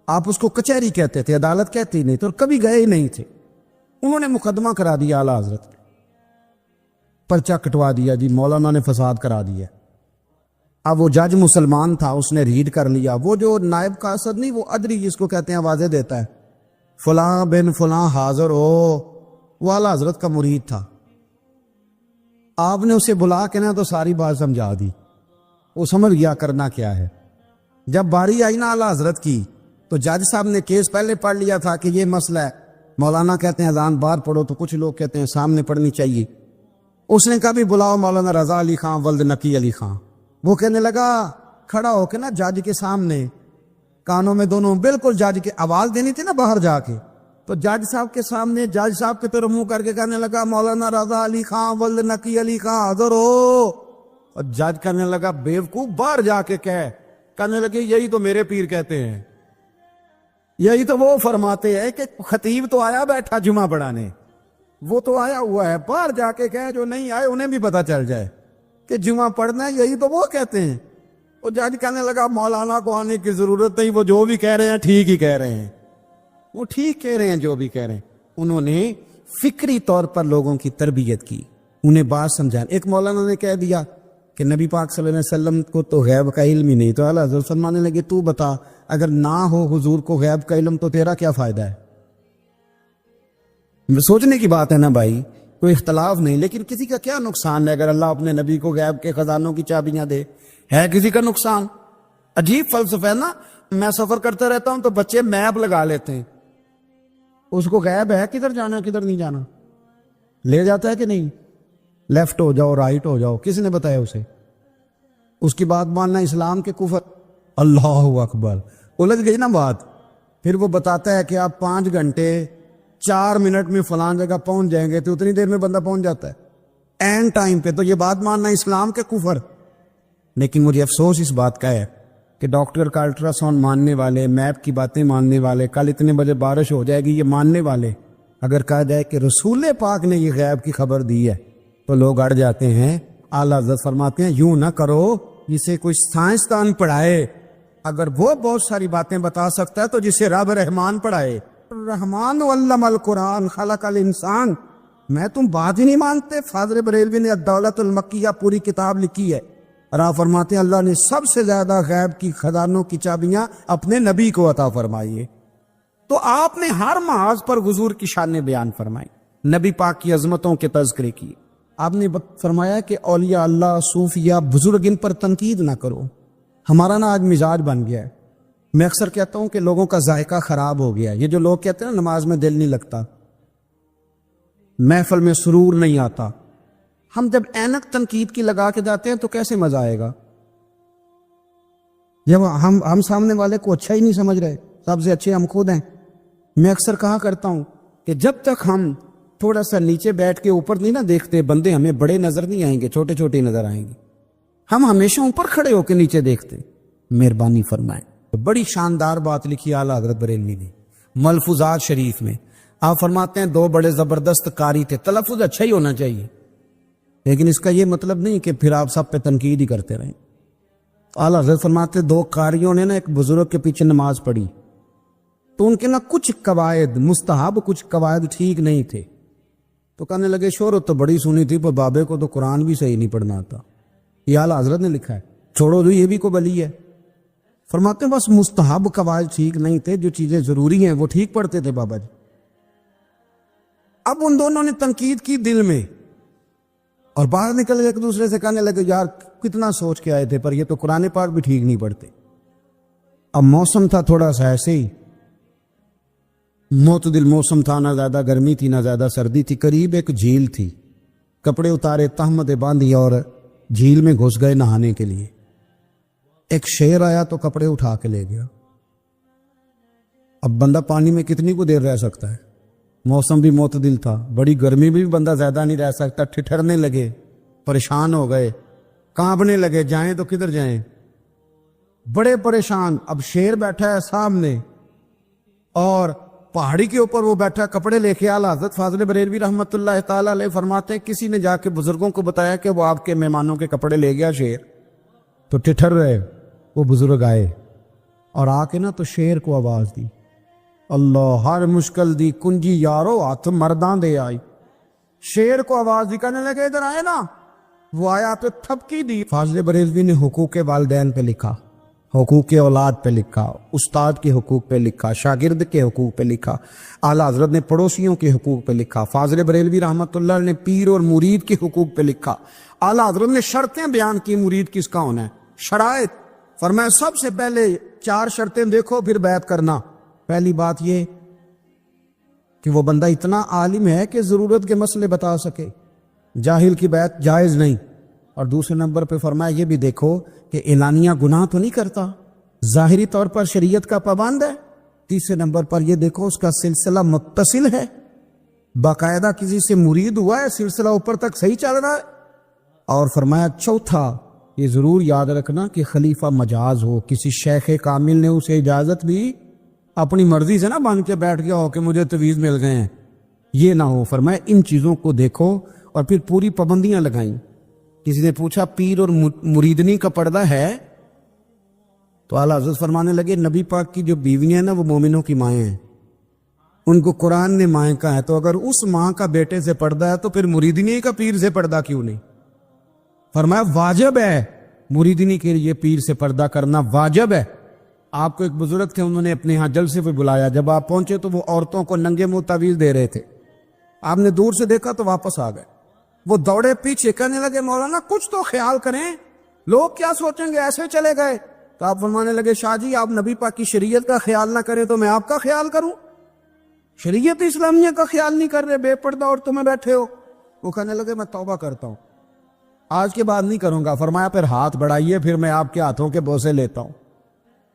آپ اس کو کچہری کہتے تھے، عدالت کہتی نہیں تھے، اور کبھی گئے ہی نہیں تھے۔ انہوں نے مقدمہ کرا دیا اعلیٰ حضرت، پرچہ کٹوا دیا جی مولانا نے فساد کرا دیا۔ اب وہ جج مسلمان تھا، اس نے ریڈ کر لیا، وہ جو نائب قاصد نہیں، وہ ادری جس کو کہتے ہیں آوازیں دیتا ہے، فلاں بن فلاں حاضر ہو، وہ اعلیٰ حضرت کا مرید تھا۔ آپ نے اسے بلا کے نا تو ساری بات سمجھا دی، وہ سمجھ گیا کرنا کیا ہے۔ جب باری آئی نا اعلیٰ حضرت کی تو جج صاحب نے کیس پہلے پڑھ لیا تھا کہ یہ مسئلہ ہے، مولانا کہتے ہیں اذان باہر پڑھو تو کچھ لوگ کہتے ہیں سامنے پڑھنی چاہیے۔ اس نے کہا بھی بلاؤ مولانا رضا علی خان ولد نقی علی خان۔ وہ کہنے لگا کھڑا ہو کے نا جج کے سامنے، کانوں میں دونوں بالکل جج کے آواز دینی تھی نا باہر جا کے، تو جج صاحب کے سامنے جج صاحب کی طرف منہ کر کے کہنے لگا مولانا رضا علی خان ولد نقی علی خان حاضر ہو. اور جج کہنے لگا بیوقوف باہر جا کے کہنے لگے یہی تو میرے پیر کہتے ہیں, یہی تو وہ فرماتے ہیں کہ خطیب تو آیا بیٹھا جمعہ پڑھانے, وہ تو آیا ہوا ہے, باہر جا کے کہے جو نہیں آئے انہیں بھی پتا چل جائے کہ جمعہ پڑھنا ہے, یہی تو وہ کہتے ہیں. وہ جج کہنے لگا مولانا کو آنے کی ضرورت نہیں, وہ جو بھی کہہ رہے ہیں ٹھیک ہی کہہ رہے ہیں, وہ ٹھیک کہہ رہے ہیں جو بھی کہہ رہے ہیں. انہوں نے فکری طور پر لوگوں کی تربیت کی, انہیں بات سمجھایا. ایک مولانا نے کہہ دیا کہ نبی پاک صلی اللہ علیہ وسلم کو تو غیب کا علم ہی نہیں, تو اعلیٰ حضرت فرمانے لگے تو بتا اگر نہ ہو حضور کو غیب کا علم تو تیرا کیا فائدہ ہے. سوچنے کی بات ہے نا بھائی, کوئی اختلاف نہیں, لیکن کسی کا کیا نقصان ہے اگر اللہ اپنے نبی کو غیب کے خزانوں کی چابیاں دے, ہے کسی کا نقصان؟ عجیب فلسفہ ہے نا. میں سفر کرتا رہتا ہوں تو بچے میپ لگا لیتے ہیں, اس کو غیب ہے کدھر جانا کدھر نہیں جانا, لے جاتا ہے کہ نہیں, لیفٹ ہو جاؤ رائٹ ہو جاؤ, کس نے بتایا اسے؟ اس کی بات ماننا اسلام کے کفر. اللہ اکبر, الجھ گئی نا بات. پھر وہ بتاتا ہے کہ آپ 5 گھنٹے 4 منٹ میں فلان جگہ پہنچ جائیں گے, تو اتنی دیر میں بندہ پہنچ جاتا ہے این ٹائم پہ. تو یہ بات ماننا اسلام کے کفر. لیکن مجھے افسوس اس بات کا ہے کہ ڈاکٹر کا الٹرا ساؤنڈ ماننے والے, میپ کی باتیں ماننے والے, کل اتنے بجے بارش ہو جائے گی یہ ماننے والے, اگر کہا جائے کہ رسول پاک نے یہ غیب کی خبر دی ہے تو لوگ اڑ جاتے ہیں. اعلیٰ حضرت فرماتے ہیں یوں نہ کرو, جسے کوئی سائنسدان پڑھائے اگر وہ بہت ساری باتیں بتا سکتا ہے تو جسے رب رحمان پڑھائے. رحمان علم القرآن خلق الانسان. میں تم بات ہی نہیں مانتے. فاضل بریلوی نے الدولت المکیہ پوری کتاب لکھی ہے, اور فرماتے ہیں اللہ نے سب سے زیادہ غیب کی خزانوں کی چابیاں اپنے نبی کو عطا فرمائی ہے. تو آپ نے ہر محاذ پر حضور کی شان بیان فرمائی, نبی پاک کی عظمتوں کے تذکرے کی. آپ نے فرمایا کہ اولیاء اللہ, صوفیاء, بزرگ, ان پر تنقید نہ کرو. ہمارا نا آج مزاج بن گیا ہے. میں اکثر کہتا ہوں کہ لوگوں کا ذائقہ خراب ہو گیا ہے. یہ جو لوگ کہتے ہیں نا نماز میں دل نہیں لگتا, محفل میں سرور نہیں آتا, ہم جب اینک تنقید کی لگا کے جاتے ہیں تو کیسے مزہ آئے گا جب ہم سامنے والے کو اچھا ہی نہیں سمجھ رہے. سب سے اچھے ہم خود ہیں. میں اکثر کہا کرتا ہوں کہ جب تک ہم تھوڑا سا نیچے بیٹھ کے اوپر نہیں نہ دیکھتے, بندے ہمیں بڑے نظر نہیں آئیں گے, چھوٹے چھوٹے نظر آئیں گے. ہم ہمیشہ اوپر کھڑے ہو کے نیچے دیکھتے. مہربانی فرمائیں. بڑی شاندار بات لکھی اعلیٰ حضرت بریلوی نے ملفوظات شریف میں. آپ فرماتے ہیں 2 بڑے زبردست قاری تھے. تلفظ اچھا ہی ہونا چاہیے, لیکن اس کا یہ مطلب نہیں کہ پھر آپ سب پہ تنقید ہی کرتے رہیں. اعلیٰ حضرت فرماتے 2 قاریوں نے نا ایک بزرگ کے پیچھے نماز پڑھی, تو ان کے نا کچھ قواعد مستحب, کچھ قواعد ٹھیک نہیں تھے. تو کہنے لگے شہرت تو بڑی سنی تھی پر بابے کو تو قرآن بھی صحیح نہیں پڑھنا آتا. یہ اعلیٰ حضرت نے لکھا ہے, چھوڑو جو یہ بھی کو بلی ہے. فرماتے ہیں بس مستحب قواعد ٹھیک نہیں تھے, جو چیزیں ضروری ہیں وہ ٹھیک پڑھتے تھے بابا جی. اب ان دونوں نے تنقید کی دل میں, اور باہر نکل کے ایک دوسرے سے کہنے لگے یار کتنا سوچ کے آئے تھے پر یہ تو قرآن پاک بھی ٹھیک نہیں پڑھتے. اب موسم تھا تھوڑا سا ایسے ہی, معتدل موسم تھا, نہ زیادہ گرمی تھی نہ زیادہ سردی تھی. قریب ایک جھیل تھی, کپڑے اتارے, تہمتیں باندھی اور جھیل میں گھس گئے نہانے کے لیے. ایک شیر آیا تو کپڑے اٹھا کے لے گیا. اب بندہ پانی میں کتنی کو دیر رہ سکتا ہے؟ موسم بھی معتدل تھا, بڑی گرمی بھی بندہ زیادہ نہیں رہ سکتا. ٹھٹھرنے لگے, پریشان ہو گئے, کانپنے لگے, جائیں تو کدھر جائیں, بڑے پریشان. اب شیر بیٹھا ہے سامنے اور پہاڑی کے اوپر وہ بیٹھا, کپڑے لے کے. اعلیٰ حضرت فاضل بریلوی رحمۃ اللہ تعالی علیہ فرماتے ہیں کسی نے جا کے بزرگوں کو بتایا کہ وہ آپ کے مہمانوں کے کپڑے لے گیا شیر. تو ٹھٹھر رہے. وہ بزرگ آئے اور آ کے نا تو شیر کو آواز دی, اللہ ہر مشکل دی کنجی یارو ہاتھ مرداں دے آئی. شیر کو آواز دی, کہنے لگے ادھر آئے نا. وہ آیا تو تھپکی دی. فاضل بریلوی نے حقوق والدین پہ لکھا, حقوق اولاد پہ لکھا, استاد کے حقوق پہ لکھا, شاگرد کے حقوق پہ لکھا. اعلیٰ حضرت نے پڑوسیوں کے حقوق پہ لکھا. فاضل بریلوی رحمۃ اللہ نے پیر اور مرید کے حقوق پہ لکھا. اعلیٰ حضرت نے شرطیں بیان کی مرید کس کا ہونا ہے, شرائط. فرمایا سب سے پہلے 4 شرطیں دیکھو پھر بیعت کرنا. پہلی بات یہ کہ وہ بندہ اتنا عالم ہے کہ ضرورت کے مسئلے بتا سکے, جاہل کی بیعت جائز نہیں. اور دوسرے نمبر پہ فرمایا یہ بھی دیکھو کہ اعلانیہ گناہ تو نہیں کرتا, ظاہری طور پر شریعت کا پابند ہے, تیسرے نمبر پر یہ دیکھو اس کا سلسلہ متصل ہے، باقاعدہ کسی سے مرید ہوا ہے، سلسلہ اوپر تک صحیح چل رہا ہے۔ اور فرمایا چوتھا یہ ضرور یاد رکھنا کہ خلیفہ مجاز ہو، کسی شیخ کامل نے اسے اجازت بھی اپنی مرضی سے نہ مانگ کے بیٹھ گیا ہو کہ مجھے تویز مل گئے ہیں، یہ نہ ہو۔ فرمایا ان چیزوں کو دیکھو اور پھر پوری پابندیاں لگائیں۔ کسی نے پوچھا پیر اور مریدنی کا پردہ ہے؟ تو اعلیٰ حضرت فرمانے لگے نبی پاک کی جو بیویاں ہیں نا وہ مومنوں کی مائیں ہیں، ان کو قرآن نے مائیں کہا ہے، تو اگر اس ماں کا بیٹے سے پردہ ہے تو پھر مریدنی کا پیر سے پردہ کیوں نہیں؟ فرمایا واجب ہے مریدنی کے لیے پیر سے پردہ کرنا، واجب ہے۔ آپ کو ایک بزرگ تھے، انہوں نے اپنے ہاں جلسے پہ بلایا، جب آپ پہنچے تو وہ عورتوں کو ننگے منہ تعویذ دے رہے تھے، آپ نے دور سے دیکھا تو واپس آ گئے، وہ دوڑے پیچھے، کہنے لگے مولانا کچھ تو خیال کریں، لوگ کیا سوچیں گے، ایسے چلے گئے۔ تو آپ فرمانے لگے شاہ جی آپ نبی پاک کی شریعت کا خیال نہ کریں تو میں آپ کا خیال کروں؟ شریعت اسلامیہ کا خیال نہیں کر رہے، بے پردہ عورتوں میں بیٹھے ہو۔ وہ کہنے لگے میں توبہ کرتا ہوں، آج کے بعد نہیں کروں گا۔ فرمایا پھر ہاتھ بڑھائیے، پھر میں آپ کے ہاتھوں کے بوسے لیتا ہوں،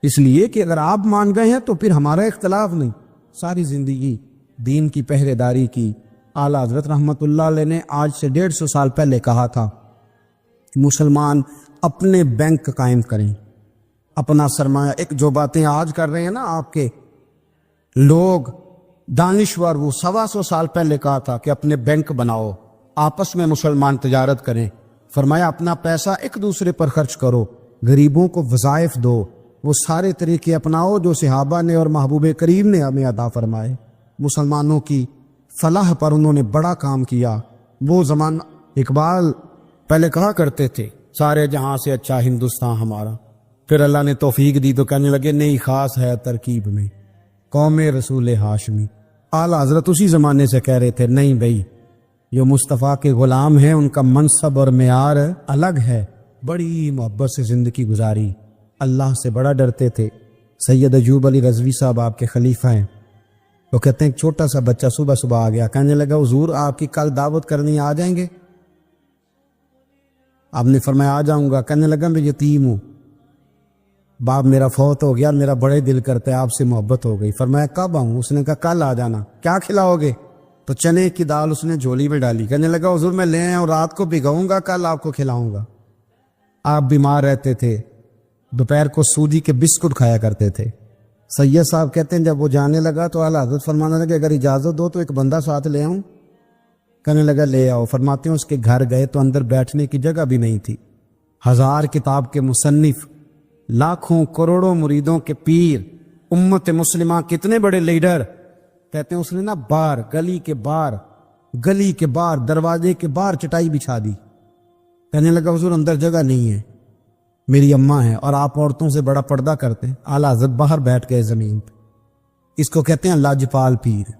اس لیے کہ اگر آپ مان گئے ہیں تو پھر ہمارا اختلاف نہیں۔ ساری زندگی دین کی پہرے داری کی۔ اعلیٰ حضرت رحمت اللہ علیہ نے آج سے 150 سال پہلے کہا تھا کہ مسلمان اپنے بینک قائم کریں، اپنا سرمایہ۔ ایک جو باتیں آج کر رہے ہیں نا آپ کے لوگ دانشور، وہ 125 سال پہلے کہا تھا کہ اپنے بینک بناؤ، آپس میں مسلمان تجارت کریں۔ فرمایا اپنا پیسہ ایک دوسرے پر خرچ کرو، غریبوں کو وظائف دو، وہ سارے طریقے اپناؤ جو صحابہ نے اور محبوب کریم نے ہمیں عطا فرمائے۔ مسلمانوں کی فلاح پر انہوں نے بڑا کام کیا۔ وہ زمانہ اقبال پہلے کہا کرتے تھے سارے جہاں سے اچھا ہندوستان ہمارا، پھر اللہ نے توفیق دی تو کہنے لگے نہیں خاص ہے ترکیب میں قوم رسول ہاشمی۔ اعلیٰ حضرت اسی زمانے سے کہہ رہے تھے نہیں بھائی جو مصطفیٰ کے غلام ہیں ان کا منصب اور معیار الگ ہے، بڑی محبت سے زندگی گزاری، اللہ سے بڑا ڈرتے تھے۔ سید ایوب علی رضوی صاحب آپ کے خلیفہ ہیں، وہ کہتے ہیں ایک چھوٹا سا بچہ صبح صبح آ گیا، کہنے لگا حضور آپ کی کل دعوت کرنی آ جائیں گے؟ آپ نے فرمایا آ جاؤں گا۔ کہنے لگا میں یتیم ہوں، باپ میرا فوت ہو گیا، میرا بڑے دل کرتا ہے آپ سے محبت ہو گئی۔ فرمایا کب آؤں؟ اس نے کہا کل آ جانا۔ کیا کھلاؤ گے؟ تو چنے کی دال اس نے جھولی میں ڈالی، کہنے لگا حضور میں لے آیا ہوں، رات کو بھگاؤں گا، کل آپ کو کھلاؤں گا۔ آپ بیمار رہتے تھے، دوپہر کو سوجی کے بسکٹ کھایا کرتے تھے۔ سید صاحب کہتے ہیں جب وہ جانے لگا تو اعلیٰ حضرت فرمانے لگے اگر اجازت دو تو ایک بندہ ساتھ لے آؤں؟ کہنے لگا لے آؤ۔ فرماتے ہیں اس کے گھر گئے تو اندر بیٹھنے کی جگہ بھی نہیں تھی۔ 1000 کتاب کے مصنف، لاکھوں کروڑوں مریدوں کے پیر، امت مسلمہ کتنے بڑے لیڈر، کہتے ہیں اس نے نا باہر گلی کے باہر دروازے کے باہر چٹائی بچھا دی۔ کہنے لگا حضور اندر جگہ نہیں ہے، میری اماں ہے اور آپ عورتوں سے بڑا پردہ کرتے ہیں۔ اعلیٰ حضرت باہر بیٹھ گئے زمین پہ، اس کو کہتے ہیں لاجپال پیر۔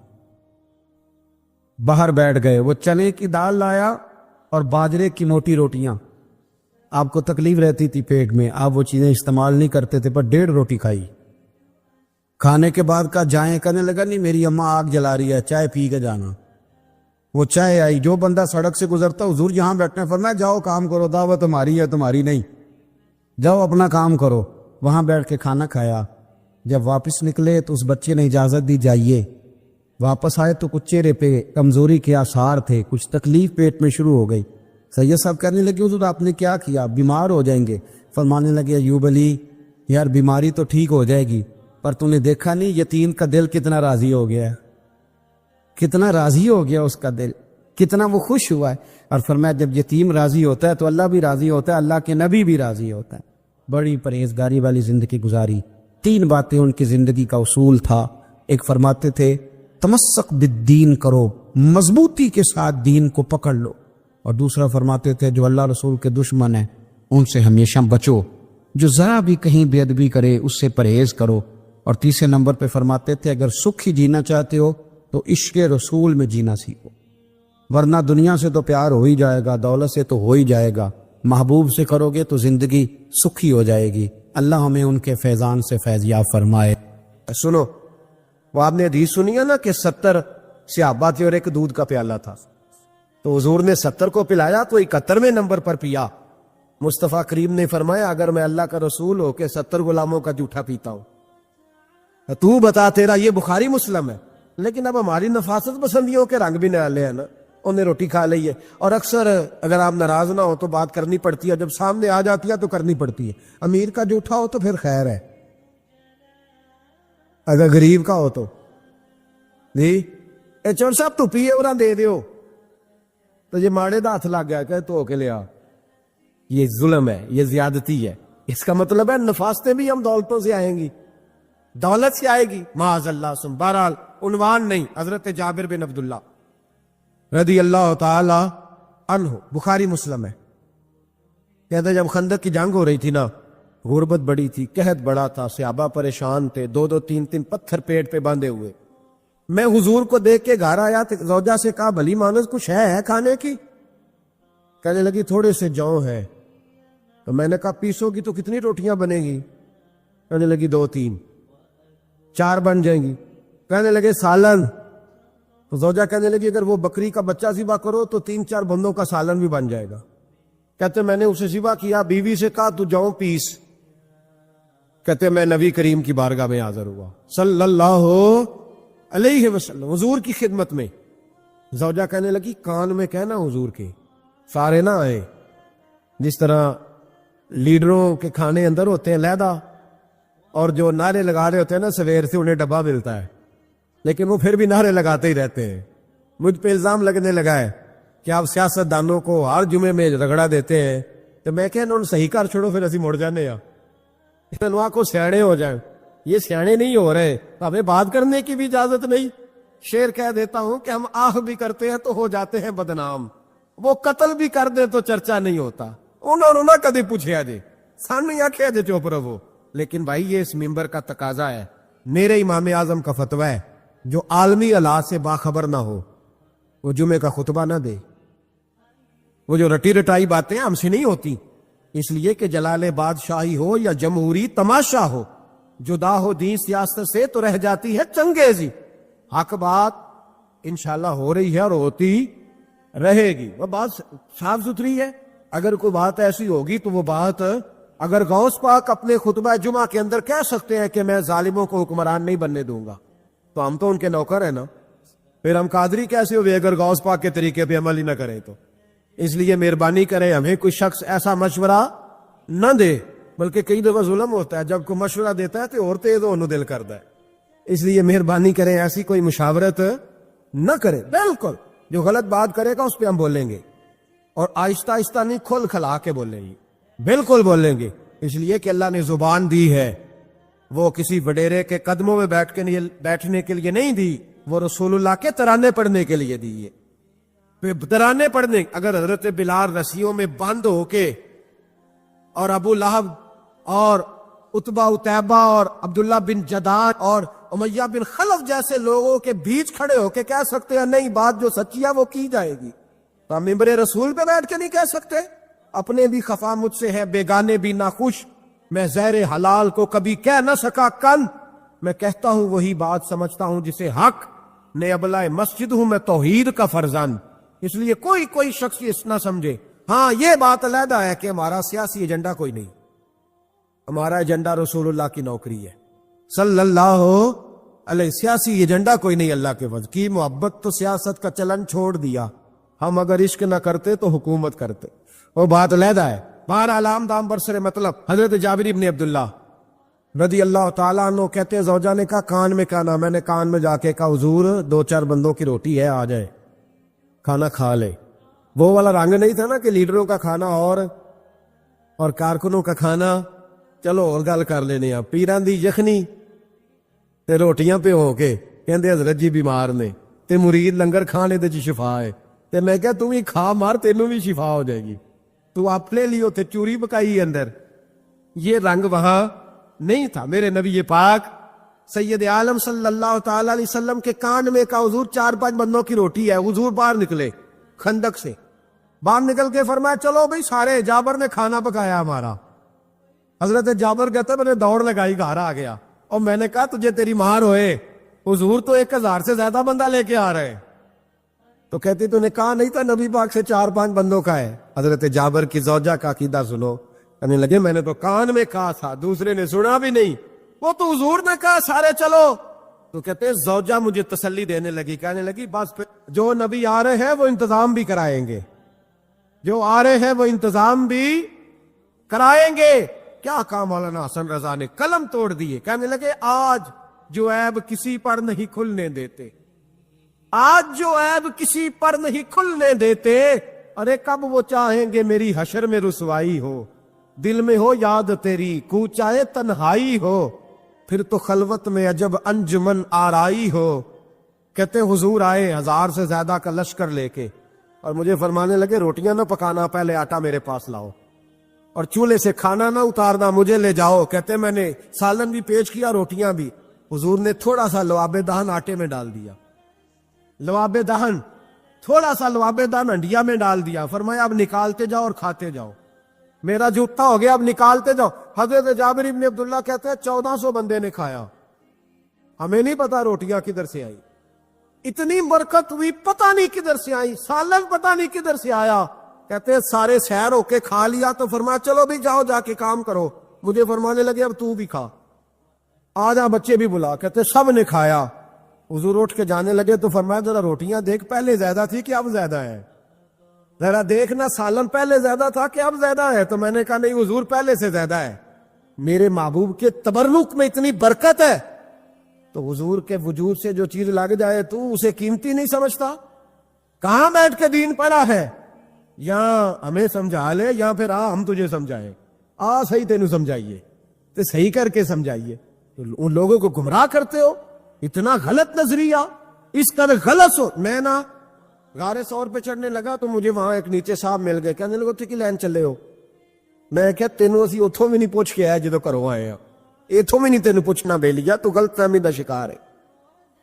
باہر بیٹھ گئے، وہ چنے کی دال لایا اور باجرے کی موٹی روٹیاں۔ آپ کو تکلیف رہتی تھی پیٹ میں، آپ وہ چیزیں استعمال نہیں کرتے تھے، پر 1.5 روٹی کھائی۔ کھانے کے بعد کا جائیں، کہنے لگا نہیں میری اماں آگ جلا رہی ہے، چائے پی کے جانا۔ وہ چائے آئی، جو بندہ سڑک سے گزرتا حضور یہاں بیٹھنے، فرمایا جاؤ کام کرو، دعوت ہماری ہے تمہاری نہیں، جاؤ اپنا کام کرو۔ وہاں بیٹھ کے کھانا کھایا۔ جب واپس نکلے تو اس بچے نے اجازت دی جائیے۔ واپس آئے تو کچھ چہرے پہ کمزوری کے آثار تھے، کچھ تکلیف پیٹ میں شروع ہو گئی۔ سید صاحب کہنے لگے حضور آپ نے کیا کیا، بیمار ہو جائیں گے۔ فرمانے لگے ایوب علی یار بیماری تو ٹھیک ہو جائے گی، پر تو نے دیکھا نہیں یتیم کا دل کتنا راضی ہو گیا ہے، کتنا راضی ہو گیا اس کا دل، کتنا وہ خوش ہوا ہے۔ اور فرمایا جب یتیم راضی ہوتا ہے تو اللہ بھی راضی ہوتا ہے، اللہ کے نبی بھی راضی ہوتا ہے۔ بڑی پرہیزگاری والی زندگی گزاری۔ 3 باتیں ان کی زندگی کا اصول تھا۔ ایک فرماتے تھے تمسک بالدین کرو، مضبوطی کے ساتھ دین کو پکڑ لو، اور دوسرا فرماتے تھے جو اللہ رسول کے دشمن ہیں ان سے ہمیشہ بچو، جو ذرا بھی کہیں بے ادبی کرے اس سے پرہیز کرو، اور تیسرے نمبر پہ فرماتے تھے اگر سکھ ہی جینا چاہتے ہو تو عشق رسول میں جینا سیکھو، ورنہ دنیا سے تو پیار ہو ہی جائے گا، دولت سے تو ہو ہی جائے گا، محبوب سے کرو گے تو زندگی سکھی ہو جائے گی۔ اللہ ہمیں ان کے فیضان سے فیض یاب فرمائے۔ سنو، وہ آپ نے حدیث سنی ہے نا کہ 70 صحابہ تھے اور ایک دودھ کا پیالہ تھا، تو حضور نے 70 کو پلایا تو 71ویں نمبر پر پیا۔ مصطفیٰ کریم نے فرمایا اگر میں اللہ کا رسول ہو کے 70 غلاموں کا جھوٹا پیتا ہوں، تو بتا تیرا یہ بخاری مسلم ہے. لیکن اب ہماری نفاست پسندیوں کے رنگ بھی نالے ہیں نا. انہیں روٹی کھا لی ہے, اور اکثر اگر آپ ناراض نہ ہو تو بات کرنی پڑتی ہے, جب سامنے آ جاتی ہے تو کرنی پڑتی ہے. امیر کا جھوٹا ہو تو پھر خیر ہے, اگر غریب کا ہو تو جی اے چور صاحب تو پیے اور دے دیو تو یہ ماڑے دا ہاتھ لگ گیا کہ تو کے لیا. یہ ظلم ہے, یہ زیادتی ہے. اس کا مطلب ہے نفاستیں بھی ہم دولتوں سے آئیں گی, دولت سے آئے گی معاذ اللہ سم. بہرحال عنوان نہیں, حضرت جابر بن عبداللہ رضی اللہ تعالی عنہ, بخاری مسلم ہے, کہتے ہیں جب خندق کی جنگ ہو رہی تھی نا, غربت بڑی تھی, قحط بڑا تھا, صحابہ پریشان تھے, 2-2 3-3 پتھر پیٹ پہ باندھے ہوئے. میں حضور کو دیکھ کے گھر آیا تو زوجہ سے کہا بھلی مانس کچھ ہے کھانے کی؟ کہنے لگی تھوڑے سے جو ہے. تو میں نے کہا پیسو گی تو کتنی روٹیاں بنے گی؟ کہنے لگی 2-3. 4 بن جائیں گی. کہنے لگے سالن. تو زوجہ کہنے لگی اگر وہ بکری کا بچہ ذبح کرو تو 3-4 بندوں کا سالن بھی بن جائے گا. کہتے میں نے اسے ذبح کیا, بیوی سے کہا تو جاؤ پیس. کہتے میں نبی کریم کی بارگاہ میں حاضر ہوا صلی اللہ علیہ وسلم, حضور کی خدمت میں. زوجہ کہنے لگی کان میں کہنا حضور کے سارے نہ آئے. جس طرح لیڈروں کے کھانے اندر ہوتے ہیں علیحدہ, اور جو نعرے لگا رہے ہوتے ہیں نا سویر سے انہیں ڈبہ ملتا ہے, لیکن وہ پھر بھی نعرے لگاتے ہی رہتے ہیں. مجھ پہ الزام لگنے لگا ہے کہ آپ سیاست دانوں کو ہر جمعے میں رگڑا دیتے ہیں. تو میں کہنا انہوں صحیح کر چھوڑو, پھر اسی مڑ جانے یا انواع کو سیاڑے ہو جائیں. یہ سیاڑے نہیں ہو رہے, ہمیں بات کرنے کی بھی اجازت نہیں. شعر کہہ دیتا ہوں کہ ہم آہ بھی کرتے ہیں تو ہو جاتے ہیں بدنام, وہ قتل بھی کر دے تو چرچا نہیں ہوتا. انہوں نے نہ کدی پوچھا جی, سانو یا کہہ دے چوپ رہو. لیکن بھائی یہ اس ممبر کا تقاضا ہے, میرے امام اعظم کا فتویٰ ہے, جو عالمی حالات سے باخبر نہ ہو وہ جمعے کا خطبہ نہ دے. وہ جو رٹی رٹائی باتیں ہم سے نہیں ہوتی, اس لیے کہ جلال بادشاہی ہو یا جمہوری تماشا ہو, جدا ہو دین سیاست سے تو رہ جاتی ہے چنگیزی. حق بات انشاءاللہ ہو رہی ہے اور ہوتی رہے گی. وہ بات صاف ستھری ہے. اگر کوئی بات ایسی ہوگی تو وہ بات, اگر غوث پاک اپنے خطبہ جمعہ کے اندر کہہ سکتے ہیں کہ میں ظالموں کو حکمران نہیں بننے دوں گا, تو ہم تو ان کے نوکر ہیں نا. پھر ہم قادری کیسے ہوئے اگر غوث پاک کے طریقے پہ عمل ہی نہ کریں تو. اس لیے مہربانی کریں, ہمیں کوئی شخص ایسا مشورہ نہ دے. بلکہ کئی دفعہ ظلم ہوتا ہے, جب کوئی مشورہ دیتا ہے تو اور تیز ہونے دل کرتا ہے. اس لیے مہربانی کریں ایسی کوئی مشاورت نہ کرے. بالکل جو غلط بات کرے گا اس پہ ہم بولیں گے, اور آہستہ آہستہ نہیں, کھل کھلا کے بولیں گے, بالکل بولیں گے. اس لیے کہ اللہ نے زبان دی ہے, وہ کسی وڈیرے کے قدموں میں بیٹھنے کے لیے نہیں دی, وہ رسول اللہ کے ترانے پڑھنے کے لیے دی ہے. ترانے پڑھنے, اگر حضرت بلال رسیوں میں بند ہو کے اور ابو لہب اور عتبہ اتیبہ اور عبداللہ بن جدان اور امیہ بن خلف جیسے لوگوں کے بیچ کھڑے ہو کے کہہ سکتے ہیں نہیں بات جو سچی ہے وہ کی جائے گی, تو ہم ممبر رسول پہ بیٹھ کے نہیں کہہ سکتے؟ اپنے بھی خفا مجھ سے ہے, بیگانے بھی ناخوش, میں زہر حلال کو کبھی کہہ نہ سکا کن, میں کہتا ہوں وہی بات سمجھتا ہوں جسے حق نے ابلائے مسجد ہوں میں توحید کا فرزند. اس لیے کوئی شخص اس نہ سمجھے. ہاں یہ بات علیحدہ ہے کہ ہمارا سیاسی ایجنڈا کوئی نہیں, ہمارا ایجنڈا رسول اللہ کی نوکری ہے صلی اللہ علیہ. سیاسی ایجنڈا کوئی نہیں. اللہ کے وجہ کی محبت تو سیاست کا چلن چھوڑ دیا. ہم اگر عشق نہ کرتے تو حکومت کرتے, وہ بات علیحدہ ہے. بہرحال عام دام برسر مطلب, حضرت جابر ابن عبداللہ رضی اللہ تعالیٰ عنہ کہتے ہیں زوجہ نے کہا کان میں کہنا. میں نے کان میں جا کے کہا حضور 2-4 بندوں کی روٹی ہے, آ جائے کھانا کھا لے. وہ والا رنگ نہیں تھا نا کہ لیڈروں کا کھانا اور کارکنوں کا کھانا چلو اور گل کر لینے. پیران دی یخنی تے روٹیاں پہ ہو کے کہندے حضرت جی بیمار نے تے مرید لنگر کھانے دے جی شفا ہے. تے میں کہا تم ہی کھا مار, تینوں بھی شفا ہو جائے گی. تو آپ لے لیو تے چوری پکائی اندر. یہ رنگ وہاں نہیں تھا. میرے نبی پاک سید عالم صلی اللہ تعالی علیہ وسلم کے کان میں کہا حضور 4-5 بندوں کی روٹی ہے. حضور باہر نکلے خندق سے, باہر نکل کے فرمایا چلو بھئی سارے, جابر نے کھانا پکایا ہمارا. حضرت جابر کہتے میں نے دوڑ لگائی, گھر آ گیا, اور میں نے کہا تجھے تیری مار ہوئے, حضور تو 1000 سے زیادہ بندہ لے کے آ رہے. تو کہتی تو نے کہا نہیں تھا نبی پاک سے 4-5 بندوں کا ہے. حضرت جابر کی زوجہ کا عقیدہ سنو, کہنے لگے میں نے تو کان میں کہا تھا, دوسرے نے سنا بھی نہیں. وہ تو حضور نے کہا سارے چلو. تو کہتے ہیں زوجہ مجھے تسلی دینے لگی, کہنے لگی بس پھر جو نبی آ رہے ہیں وہ انتظام بھی کرائیں گے, جو آ رہے ہیں وہ انتظام بھی کرائیں گے. کیا کہا مولانا حسن رضا نے, قلم توڑ دیے. کہنے لگے آج جو عیب کسی پر نہیں کھلنے دیتے, آج جو عیب کسی پر نہیں کھلنے دیتے, ارے کب وہ چاہیں گے میری حشر میں رسوائی ہو, دل میں ہو یاد تیری کوچائے تنہائی ہو, پھر تو خلوت میں عجب انجمن آرائی ہو. کہتے حضور آئے 1000 سے زیادہ کا لشکر لے کے, اور مجھے فرمانے لگے روٹیاں نہ پکانا, پہلے آٹا میرے پاس لاؤ, اور چولہے سے کھانا نہ اتارنا, مجھے لے جاؤ. کہتے میں نے سالن بھی پیش کیا, روٹیاں بھی. حضور نے تھوڑا سا لواب دہن آٹے میں ڈال دیا, لواب دہن, تھوڑا سا لواب دہن ہنڈیا میں ڈال دیا. فرمایا اب نکالتے جاؤ اور کھاتے جاؤ, میرا جوتا ہو گیا, اب نکالتے جاؤ. حضرت جابر ابن عبداللہ کہتے ہیں 1400 بندے نے کھایا, ہمیں نہیں پتا روٹیاں کدھر سے آئی, اتنی برکت ہوئی پتہ نہیں کدھر سے آئی, سالن پتہ نہیں کدھر سے آیا. کہتے ہیں سارے سیر ہو کے کھا لیا تو فرمایا چلو بھی جاؤ جا کے کام کرو. مجھے فرمانے لگے اب تو بھی کھا, آ جا بچے بھی بلا. کہتے سب نے کھایا. حضور اٹھ کے جانے لگے تو فرمایا ذرا روٹیاں دیکھ, پہلے زیادہ تھی کہ اب زیادہ ہے, ذرا دیکھنا سالن پہلے زیادہ تھا کہ اب زیادہ ہے. تو میں نے کہا نہیں حضور پہلے سے زیادہ ہے, میرے محبوب کے تبرک میں اتنی برکت ہے. تو حضور کے وجود سے جو چیز لگ جائے تو اسے قیمتی نہیں سمجھتا. کہاں بیٹھ کے دین پڑھا ہے, یا ہمیں سمجھا لے یا پھر ہم تجھے سمجھائیں. صحیح تینوں سمجھائیے تو صحیح کر کے سمجھائیے. تو ان لوگوں کو گمراہ کرتے ہو, اتنا غلط نظریہ, اس قدر غلط ہو. میں نا غار سور پہ چڑھنے لگا تو مجھے وہاں ایک نیچے صاحب مل گئے, کہنے لگے تے کی لین چلے ہو. میں کہا تینوں اسی اتھوں بھی نہیں پوچھ کے آیا جدو کرو آئے ہیں, اتھوں بھی نہیں تینوں پوچھنا بے لیا, تو غلط فہمی دا شکار ہے.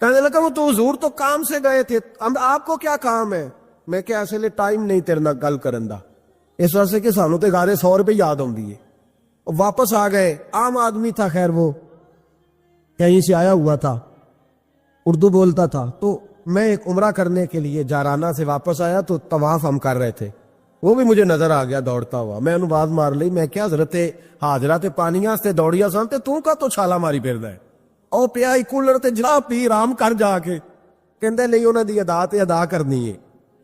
کہنے لگا وہ تو حضور تو کام سے گئے تھے, آپ کو کیا کام ہے. میں کہ ایسے لئے ٹائم نہیں تیرے نہ گل کرن دا, اس واسطے کہ سانوں تے غار سور پہ یاد ہوندی ہے. واپس آ گئے, عام آدمی تھا, خیر وہ کہیں سے آیا ہوا تھا, اردو بولتا تھا. تو میں ایک عمرہ کرنے کے لیے جارانہ سے واپس آیا تو طواف ہم کر رہے تھے, وہ بھی مجھے نظر آ گیا دوڑتا ہوا. میں انہوں بات مار لی, میں کیا حضرت حاضرہ تے پانیاں سے دوڑیا سانتے تو کا تو چھالا ماری پھر دے, او پیائی کولر تے جا پی رام کر جا کے. کہندے نہیں انہوں دی ادا تے ادا کرنی ہے.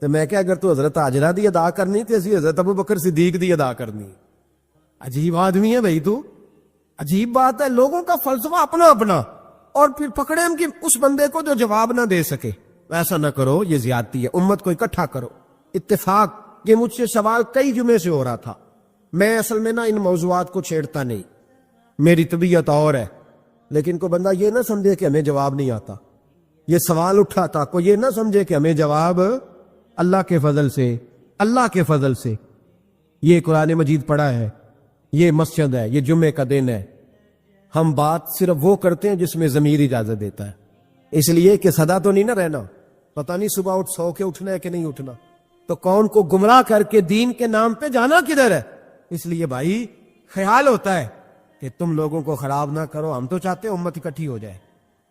تو میں کہ اگر تو حضرت حاجرہ دی ادا کرنی تے اسی حضرت ابو بکر صدیق دی ادا کرنی. عجیب آدمی ہے بھائی تو, عجیب بات ہے. لوگوں کا فلسفہ اپنا اپنا, اور پھر پکڑے ہم کہ اس بندے کو جو جواب نہ دے سکے. ایسا نہ کرو, یہ زیادتی ہے. امت کو اکٹھا کرو. اتفاق یہ مجھ سے سوال کئی جمعے سے ہو رہا تھا. میں اصل میں نا ان موضوعات کو چھیڑتا نہیں, میری طبیعت اور ہے, لیکن کوئی بندہ یہ نہ سمجھے کہ ہمیں جواب نہیں آتا. یہ سوال اٹھا تھا, کوئی یہ نہ سمجھے کہ ہمیں جواب اللہ کے فضل سے, اللہ کے فضل سے. یہ قرآن مجید پڑھا ہے, یہ مسجد ہے, یہ جمعے کا دن ہے. ہم بات صرف وہ کرتے ہیں جس میں ضمیر اجازت دیتا ہے, اس لیے کہ سدا تو نہیں نہ رہنا. پتہ نہیں صبح اٹھ سو کے اٹھنا ہے کہ نہیں اٹھنا, تو کون کو گمراہ کر کے دین کے نام پہ جانا کدھر ہے. اس لیے بھائی خیال ہوتا ہے کہ تم لوگوں کو خراب نہ کرو, ہم تو چاہتے ہیں امت اکٹھی ہو جائے,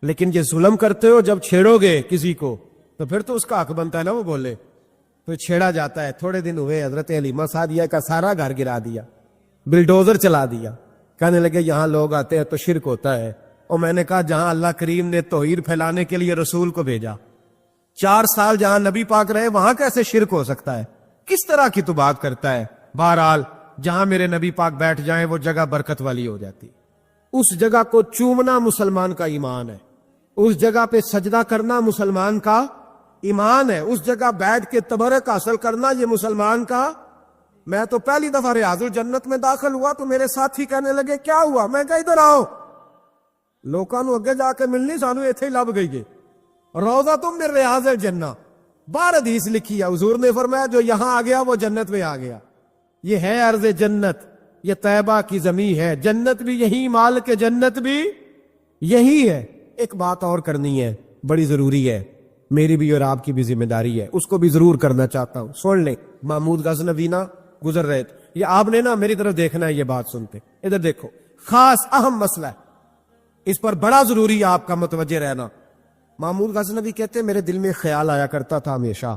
لیکن یہ ظلم کرتے ہو جب چھیڑو گے کسی کو تو پھر تو اس کا حق بنتا ہے نا وہ بولے. تو چھیڑا جاتا ہے. تھوڑے دن ہوئے حضرت حلیمہ سعدیہ کا سارا گھر گرا دیا, بلڈوزر چلا دیا. کہنے لگے یہاں لوگ آتے ہیں تو شرک ہوتا ہے. اور میں نے کہا جہاں اللہ کریم نے توحید پھیلانے کے لیے رسول کو بھیجا, 4 سال جہاں نبی پاک رہے, وہاں کیسے شرک ہو سکتا ہے؟ کس طرح کی تو بات کرتا ہے. بہرحال جہاں میرے نبی پاک بیٹھ جائیں وہ جگہ برکت والی ہو جاتی. اس جگہ کو چومنا مسلمان کا ایمان ہے, اس جگہ پہ سجدہ کرنا مسلمان کا ایمان ہے, اس جگہ بیٹھ کے تبرک حاصل کرنا یہ مسلمان کا. میں تو پہلی دفعہ ریاض الجنت میں داخل ہوا تو میرے ساتھی کہنے لگے کیا ہوا؟ میں کہا ادھر آؤ, لوکاں نو اگے جا کے ملنی, سانو ایتھے ہی لب گئی. روضہ تم من ریاض الجنہ, 12 حدیث لکھی ہے. حضور نے فرمایا جو یہاں آ گیا وہ جنت میں آ گیا. یہ ہے ارض جنت, یہ طیبہ کی زمین ہے. جنت بھی یہی, مال کے جنت بھی یہی ہے. ایک بات اور کرنی ہے, بڑی ضروری ہے, میری بھی اور آپ کی بھی ذمہ داری ہے, اس کو بھی ضرور کرنا چاہتا ہوں. سن لیں, محمود غزنوی نا گزر رہے تھے, یہ آپ نے نا میری طرف دیکھنا ہے, یہ بات سنتے ادھر دیکھو, خاص اہم مسئلہ ہے, اس پر بڑا ضروری ہے آپ کا متوجہ رہنا. محمود غزنوی کہتے ہیں میرے دل میں خیال آیا کرتا تھا ہمیشہ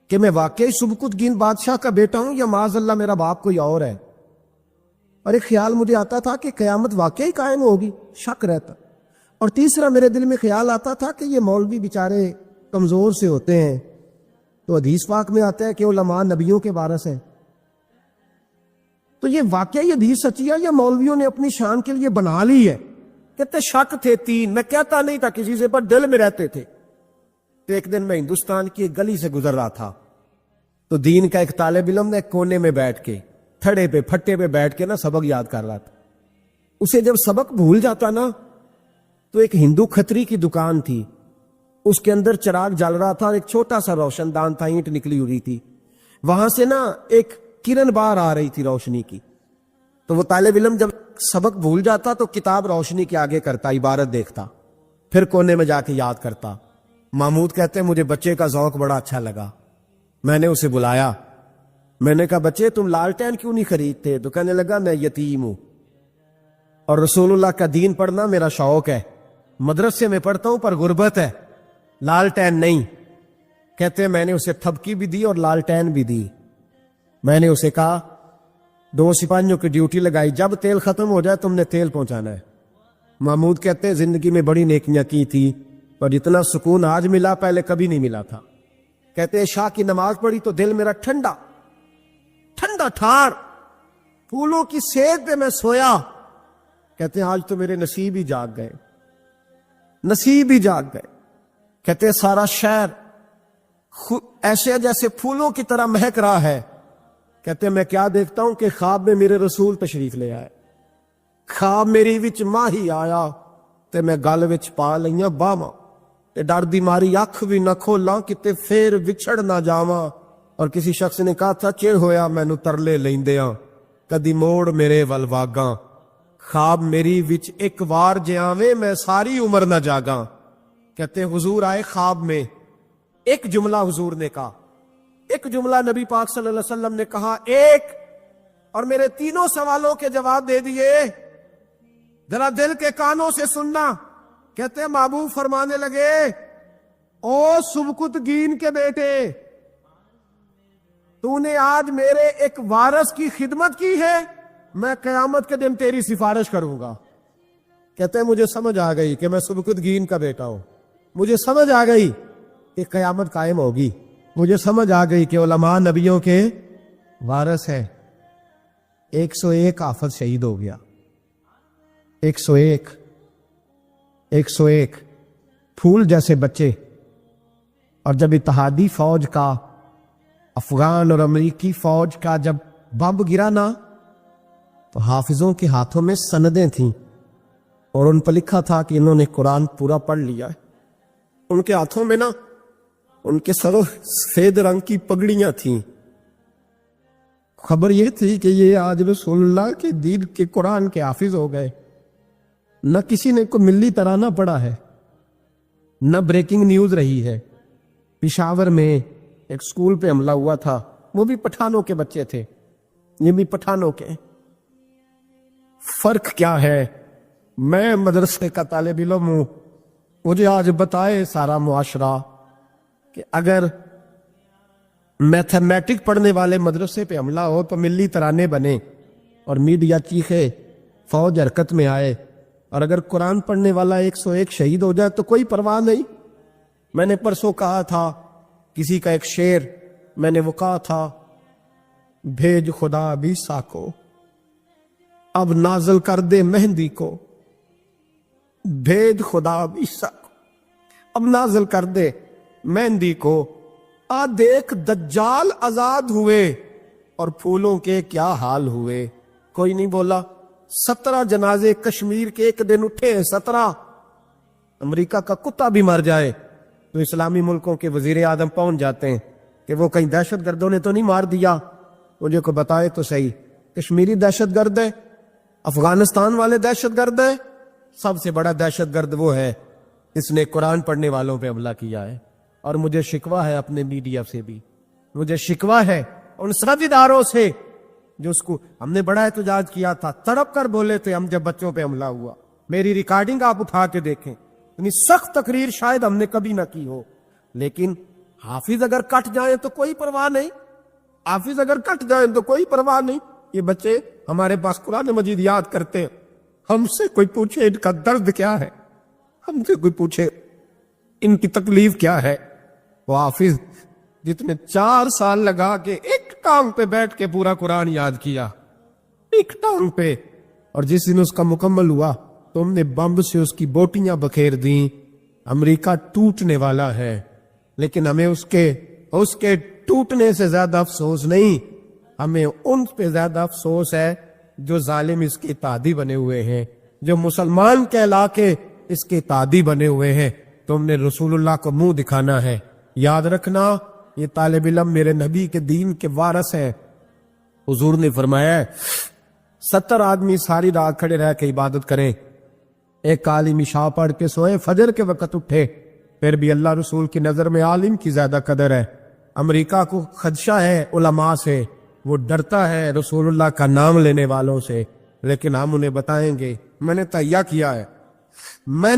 کہ میں واقعی سبکت گین بادشاہ کا بیٹا ہوں یا معاذ اللہ میرا باپ کوئی اور ہے. اور ایک خیال مجھے آتا تھا کہ قیامت واقعی قائم ہوگی، شک رہتا. اور تیسرا میرے دل میں خیال آتا تھا کہ یہ مولوی بیچارے کمزور سے ہوتے ہیں، تو حدیث پاک میں آتا ہے کہ علماء نبیوں کے وارث ہیں. تو یہ واقعی حدیث سچی ہے یا مولویوں نے اپنی شان کے لیے بنا لی ہے؟ کہتے شک تھے تین، میں کہتا نہیں تھا کسی سے، پر دل میں رہتے تھے. تو ایک دن میں ہندوستان کی ایک گلی سے گزر رہا تھا، تو دین کا ایک طالب علم نے کونے میں بیٹھ کے تھڑے پہ پھٹے پہ بیٹھ کے نا سبق یاد کر رہا تھا. اسے جب سبق بھول جاتا نا تو ایک ہندو کھتری کی دکان تھی، اس کے اندر چراغ جل رہا تھا، ایک چھوٹا سا روشن دان تھا، اینٹ نکلی ہوئی تھی، وہاں سے نا ایک کرن باہر آ رہی تھی روشنی کی. تو وہ طالب علم جب سبق بھول جاتا تو کتاب روشنی کے آگے کرتا، عبارت دیکھتا، پھر کونے میں جا کے یاد کرتا. محمود کہتے ہیں مجھے بچے کا ذوق بڑا اچھا لگا، میں نے اسے بلایا، میں نے کہا بچے تم لالٹین کیوں نہیں خریدتے؟ تو کہنے لگا میں یتیم ہوں اور رسول اللہ کا دین پڑھنا میرا شوق ہے، مدرسے میں پڑھتا ہوں پر غربت ہے، لالٹین نہیں. کہتے ہیں میں نے اسے تھپکی بھی دی اور لالٹین بھی دی. میں نے اسے کہا 2 سپاہیوں کی ڈیوٹی لگائی، جب تیل ختم ہو جائے تم نے تیل پہنچانا ہے. محمود کہتے ہیں زندگی میں بڑی نیکیاں کی تھی پر اتنا سکون آج ملا پہلے کبھی نہیں ملا تھا. کہتے ہیں عشاء کی نماز پڑھی تو دل میرا ٹھنڈا ٹھنڈا ٹھار، پھولوں کی سیک پہ میں سویا. کہتے ہیں آج تو میرے نصیب ہی جاگ گئے، نصیب ہی جاگ گئے. کہتے ہیں سارا شہر ایسے جیسے پھولوں کی طرح مہک رہا ہے. کہتے ہیں میں کیا دیکھتا ہوں کہ خواب میں میرے رسول تشریف لے آئے، خواب میری وچ ماہی آیا تے میں گل وچ پا لئیاں باواں تے ڈر دی ماری اکھ بھی نہ کھولاں کتے پھر وچھڑ نہ جاواں. اور کسی شخص نے کہا تھا چڑ ہویا مینوں ترلے لیندیاں کدی موڑ میرے ول واگاں، خواب میری وچ ایک وار جے آویں میں ساری عمر نہ جاگاں. کہتے ہیں حضور آئے خواب میں، ایک جملہ حضور نے کہا، ایک جملہ نبی پاک صلی اللہ علیہ وسلم نے کہا ایک، اور میرے تینوں سوالوں کے جواب دے دیے. ذرا دل کے کانوں سے سننا. کہتے ہیں محبوب فرمانے لگے او سبکتگین کے بیٹے، تو نے آج میرے ایک وارث کی خدمت کی ہے، میں قیامت کے دن تیری سفارش کروں گا. کہتے ہیں مجھے سمجھ آ گئی کہ میں سبکتگین کا بیٹا ہوں، مجھے سمجھ آ گئی کہ قیامت قائم ہوگی، مجھے سمجھ آ گئی کہ علماء نبیوں کے وارث ہیں. 101 حافظ شہید ہو گیا، 101 پھول جیسے بچے. اور جب اتحادی فوج کا، افغان اور امریکی فوج کا جب بم گرا نا تو حافظوں کے ہاتھوں میں سندیں تھیں اور ان پر لکھا تھا کہ انہوں نے قرآن پورا پڑھ لیا ہے. ان کے ہاتھوں میں نا ان کے سروں سفید رنگ کی پگڑیاں تھیں. خبر یہ تھی کہ یہ آج رسول اللہ کے دین کے قرآن کے حافظ ہو گئے. نہ کسی نے کو ملی ترانہ پڑھا ہے، نہ بریکنگ نیوز رہی ہے. پشاور میں ایک سکول پہ حملہ ہوا تھا، وہ بھی پٹھانوں کے بچے تھے، یہ بھی پٹھانوں کے. فرق کیا ہے؟ میں مدرسے کا طالب علم ہوں، مجھے آج بتائے سارا معاشرہ کہ اگر میتھمیٹک پڑھنے والے مدرسے پہ حملہ ہو تو ملی ترانے بنے اور میڈیا چیخے، فوج حرکت میں آئے، اور اگر قرآن پڑھنے والا 101 شہید ہو جائے تو کوئی پرواہ نہیں. میں نے پرسوں کہا تھا کسی کا ایک شعر، میں نے وہ کہا تھا بھیج خدا عیسیٰ کو اب نازل کر دے مہندی کو، بھیج خدا عیسیٰ کو اب نازل کر دے مہندی کو. آ دیکھ دجال آزاد ہوئے اور پھولوں کے کیا حال ہوئے. کوئی نہیں بولا. 17 جنازے کشمیر کے ایک دن اٹھے ہیں، 17. امریکہ کا کتا بھی مر جائے تو اسلامی ملکوں کے وزیر اعظم پہنچ جاتے ہیں کہ وہ کہیں دہشت گردوں نے تو نہیں مار دیا. مجھے کو بتائے تو صحیح، کشمیری دہشت گرد ہے؟ افغانستان والے دہشت گرد ہے؟ سب سے بڑا دہشت گرد وہ ہے اس نے قرآن پڑھنے والوں پہ حملہ کیا ہے. اور مجھے شکوہ ہے اپنے میڈیا سے بھی، مجھے شکوہ ہے ان سب اداروں سے جو اس کو ہم نے بڑا احتجاج کیا تھا، تڑپ کر بولے تھے ہم جب بچوں پہ حملہ ہوا. میری ریکارڈنگ آپ اٹھا کے دیکھیں، اتنی سخت تقریر شاید ہم نے کبھی نہ کی ہو. لیکن حافظ اگر کٹ جائیں تو کوئی پرواہ نہیں، حافظ اگر کٹ جائیں تو کوئی پرواہ نہیں. یہ بچے ہمارے پاس قرآن مجید یاد کرتے ہیں، ہم سے کوئی پوچھے ان کا درد کیا ہے، ہم سے کوئی پوچھے ان کی تکلیف کیا ہے۔ وہ حافظ جتنے 4 سال لگا کے ایک ٹانگ پہ بیٹھ کے پورا قرآن یاد کیا، ایک ٹانگ پہ، اور جس دن اس کا مکمل ہوا تم نے بمب سے اس کی بوٹیاں بکھیر دیں۔ امریکہ ٹوٹنے والا ہے، لیکن ہمیں اس کے ٹوٹنے سے زیادہ افسوس نہیں، ہمیں ان پہ زیادہ افسوس ہے جو ظالم اس کے اتحادی بنے ہوئے ہیں، جو مسلمان کہلا کے اس کے اتحادی بنے ہوئے ہیں۔ تم نے رسول اللہ کو منہ دکھانا ہے۔ یاد رکھنا یہ طالب علم میرے نبی کے دین کے وارث ہیں۔ حضور نے فرمایا ہے 70 آدمی ساری رات کھڑے رہ کے عبادت کریں، ایک عالم عشاء پڑھ کے سوئے، فجر کے وقت اٹھے، پھر بھی اللہ رسول کی نظر میں عالم کی زیادہ قدر ہے۔ امریکہ کو خدشہ ہے علماء سے، وہ ڈرتا ہے رسول اللہ کا نام لینے والوں سے، لیکن ہم انہیں بتائیں گے میں نے تہیہ کیا ہے، میں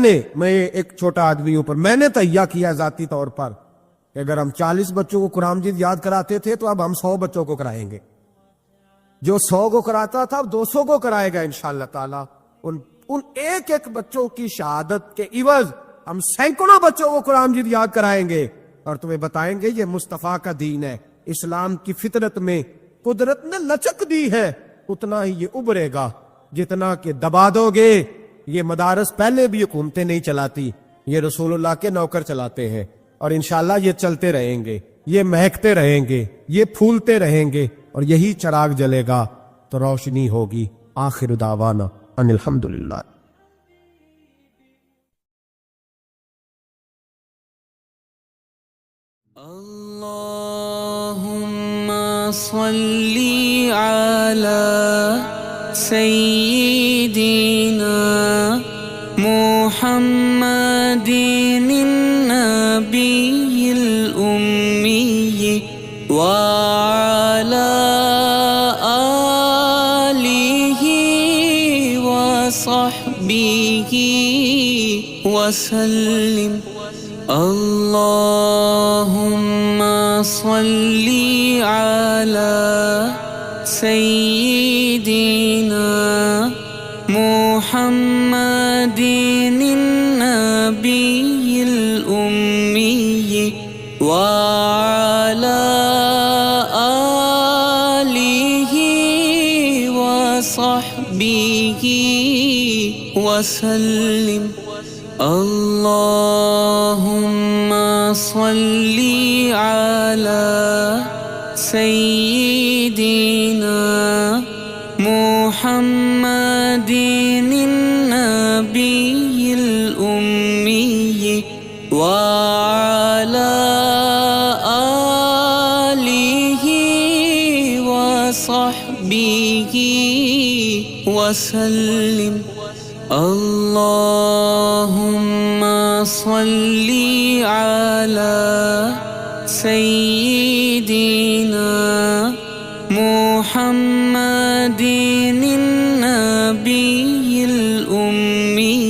ایک چھوٹا آدمی ہوں، پر میں نے تہیہ کیا ذاتی طور پر کہ اگر ہم 40 بچوں کو قرآن مجید یاد کراتے تھے تو اب ہم 100 بچوں کو کرائیں گے، جو 100 کو کراتا تھا اب 200 کو کرائے گا انشاءاللہ تعالی۔ ان ایک ایک بچوں کی شہادت کے عوض ہم سینکڑوں بچوں کو قرآن مجید یاد کرائیں گے، اور تمہیں بتائیں گے یہ مصطفیٰ کا دین ہے، اسلام کی فطرت میں قدرت نے لچک دی ہے، اتنا ہی یہ ابھرے گا جتنا کہ دبا دو گے۔ یہ مدارس پہلے بھی حکومتیں نہیں چلاتی، یہ رسول اللہ کے نوکر چلاتے ہیں، اور انشاءاللہ یہ چلتے رہیں گے، یہ مہکتے رہیں گے، یہ پھولتے رہیں گے، اور یہی چراغ جلے گا تو روشنی ہوگی۔ آخر دعوانا ان الحمدللہ۔ اللهم صل على سيدنا محمد النبي الأمي وعلى آله وصحبه وسلم۔ اللهم صل على سيدنا محمد النبي الأمي وعلى آله وصحبه وسلم۔ اللهم صل على سيدنا محمد النبي الأمي وعلى آله وصحبه وسلم۔ اللهم صل على سيدنا محمد النبي الأمي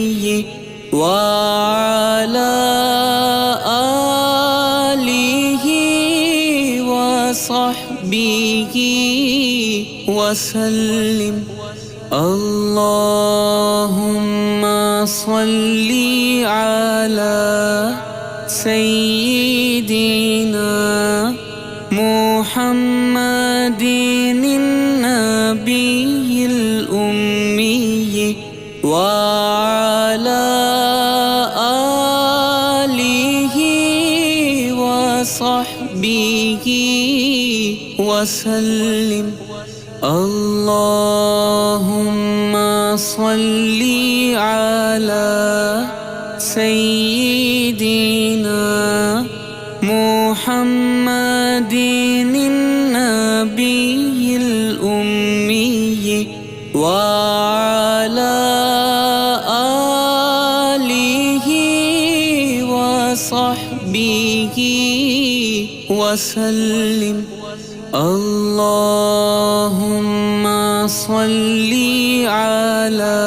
وعلى آله وصحبه وسلم۔ اللهم صل على سيدنا محمد النبي الأمي وعلى آله وصحبه وسلم۔ اللهم صل على سيدنا محمد النبي الأمي وعلى آله وصحبه وسلم۔ اللهم صل على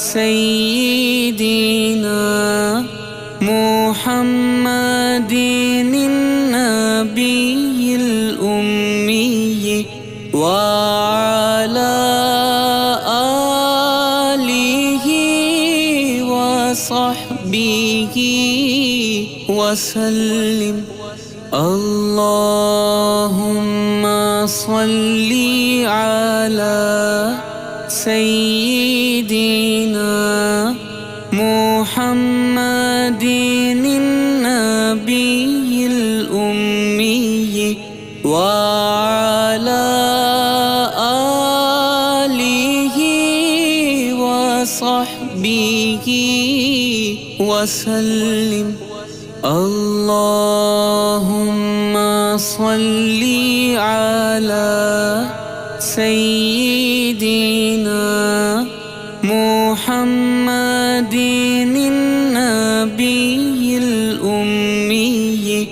سيدنا محمد النبي الأمي وعلى وسلم اللهم صل على سيدنا محمد النبي الأمي وعلى آله وصحبه وسلم اللهم صل على سيدنا محمد النبي الأمي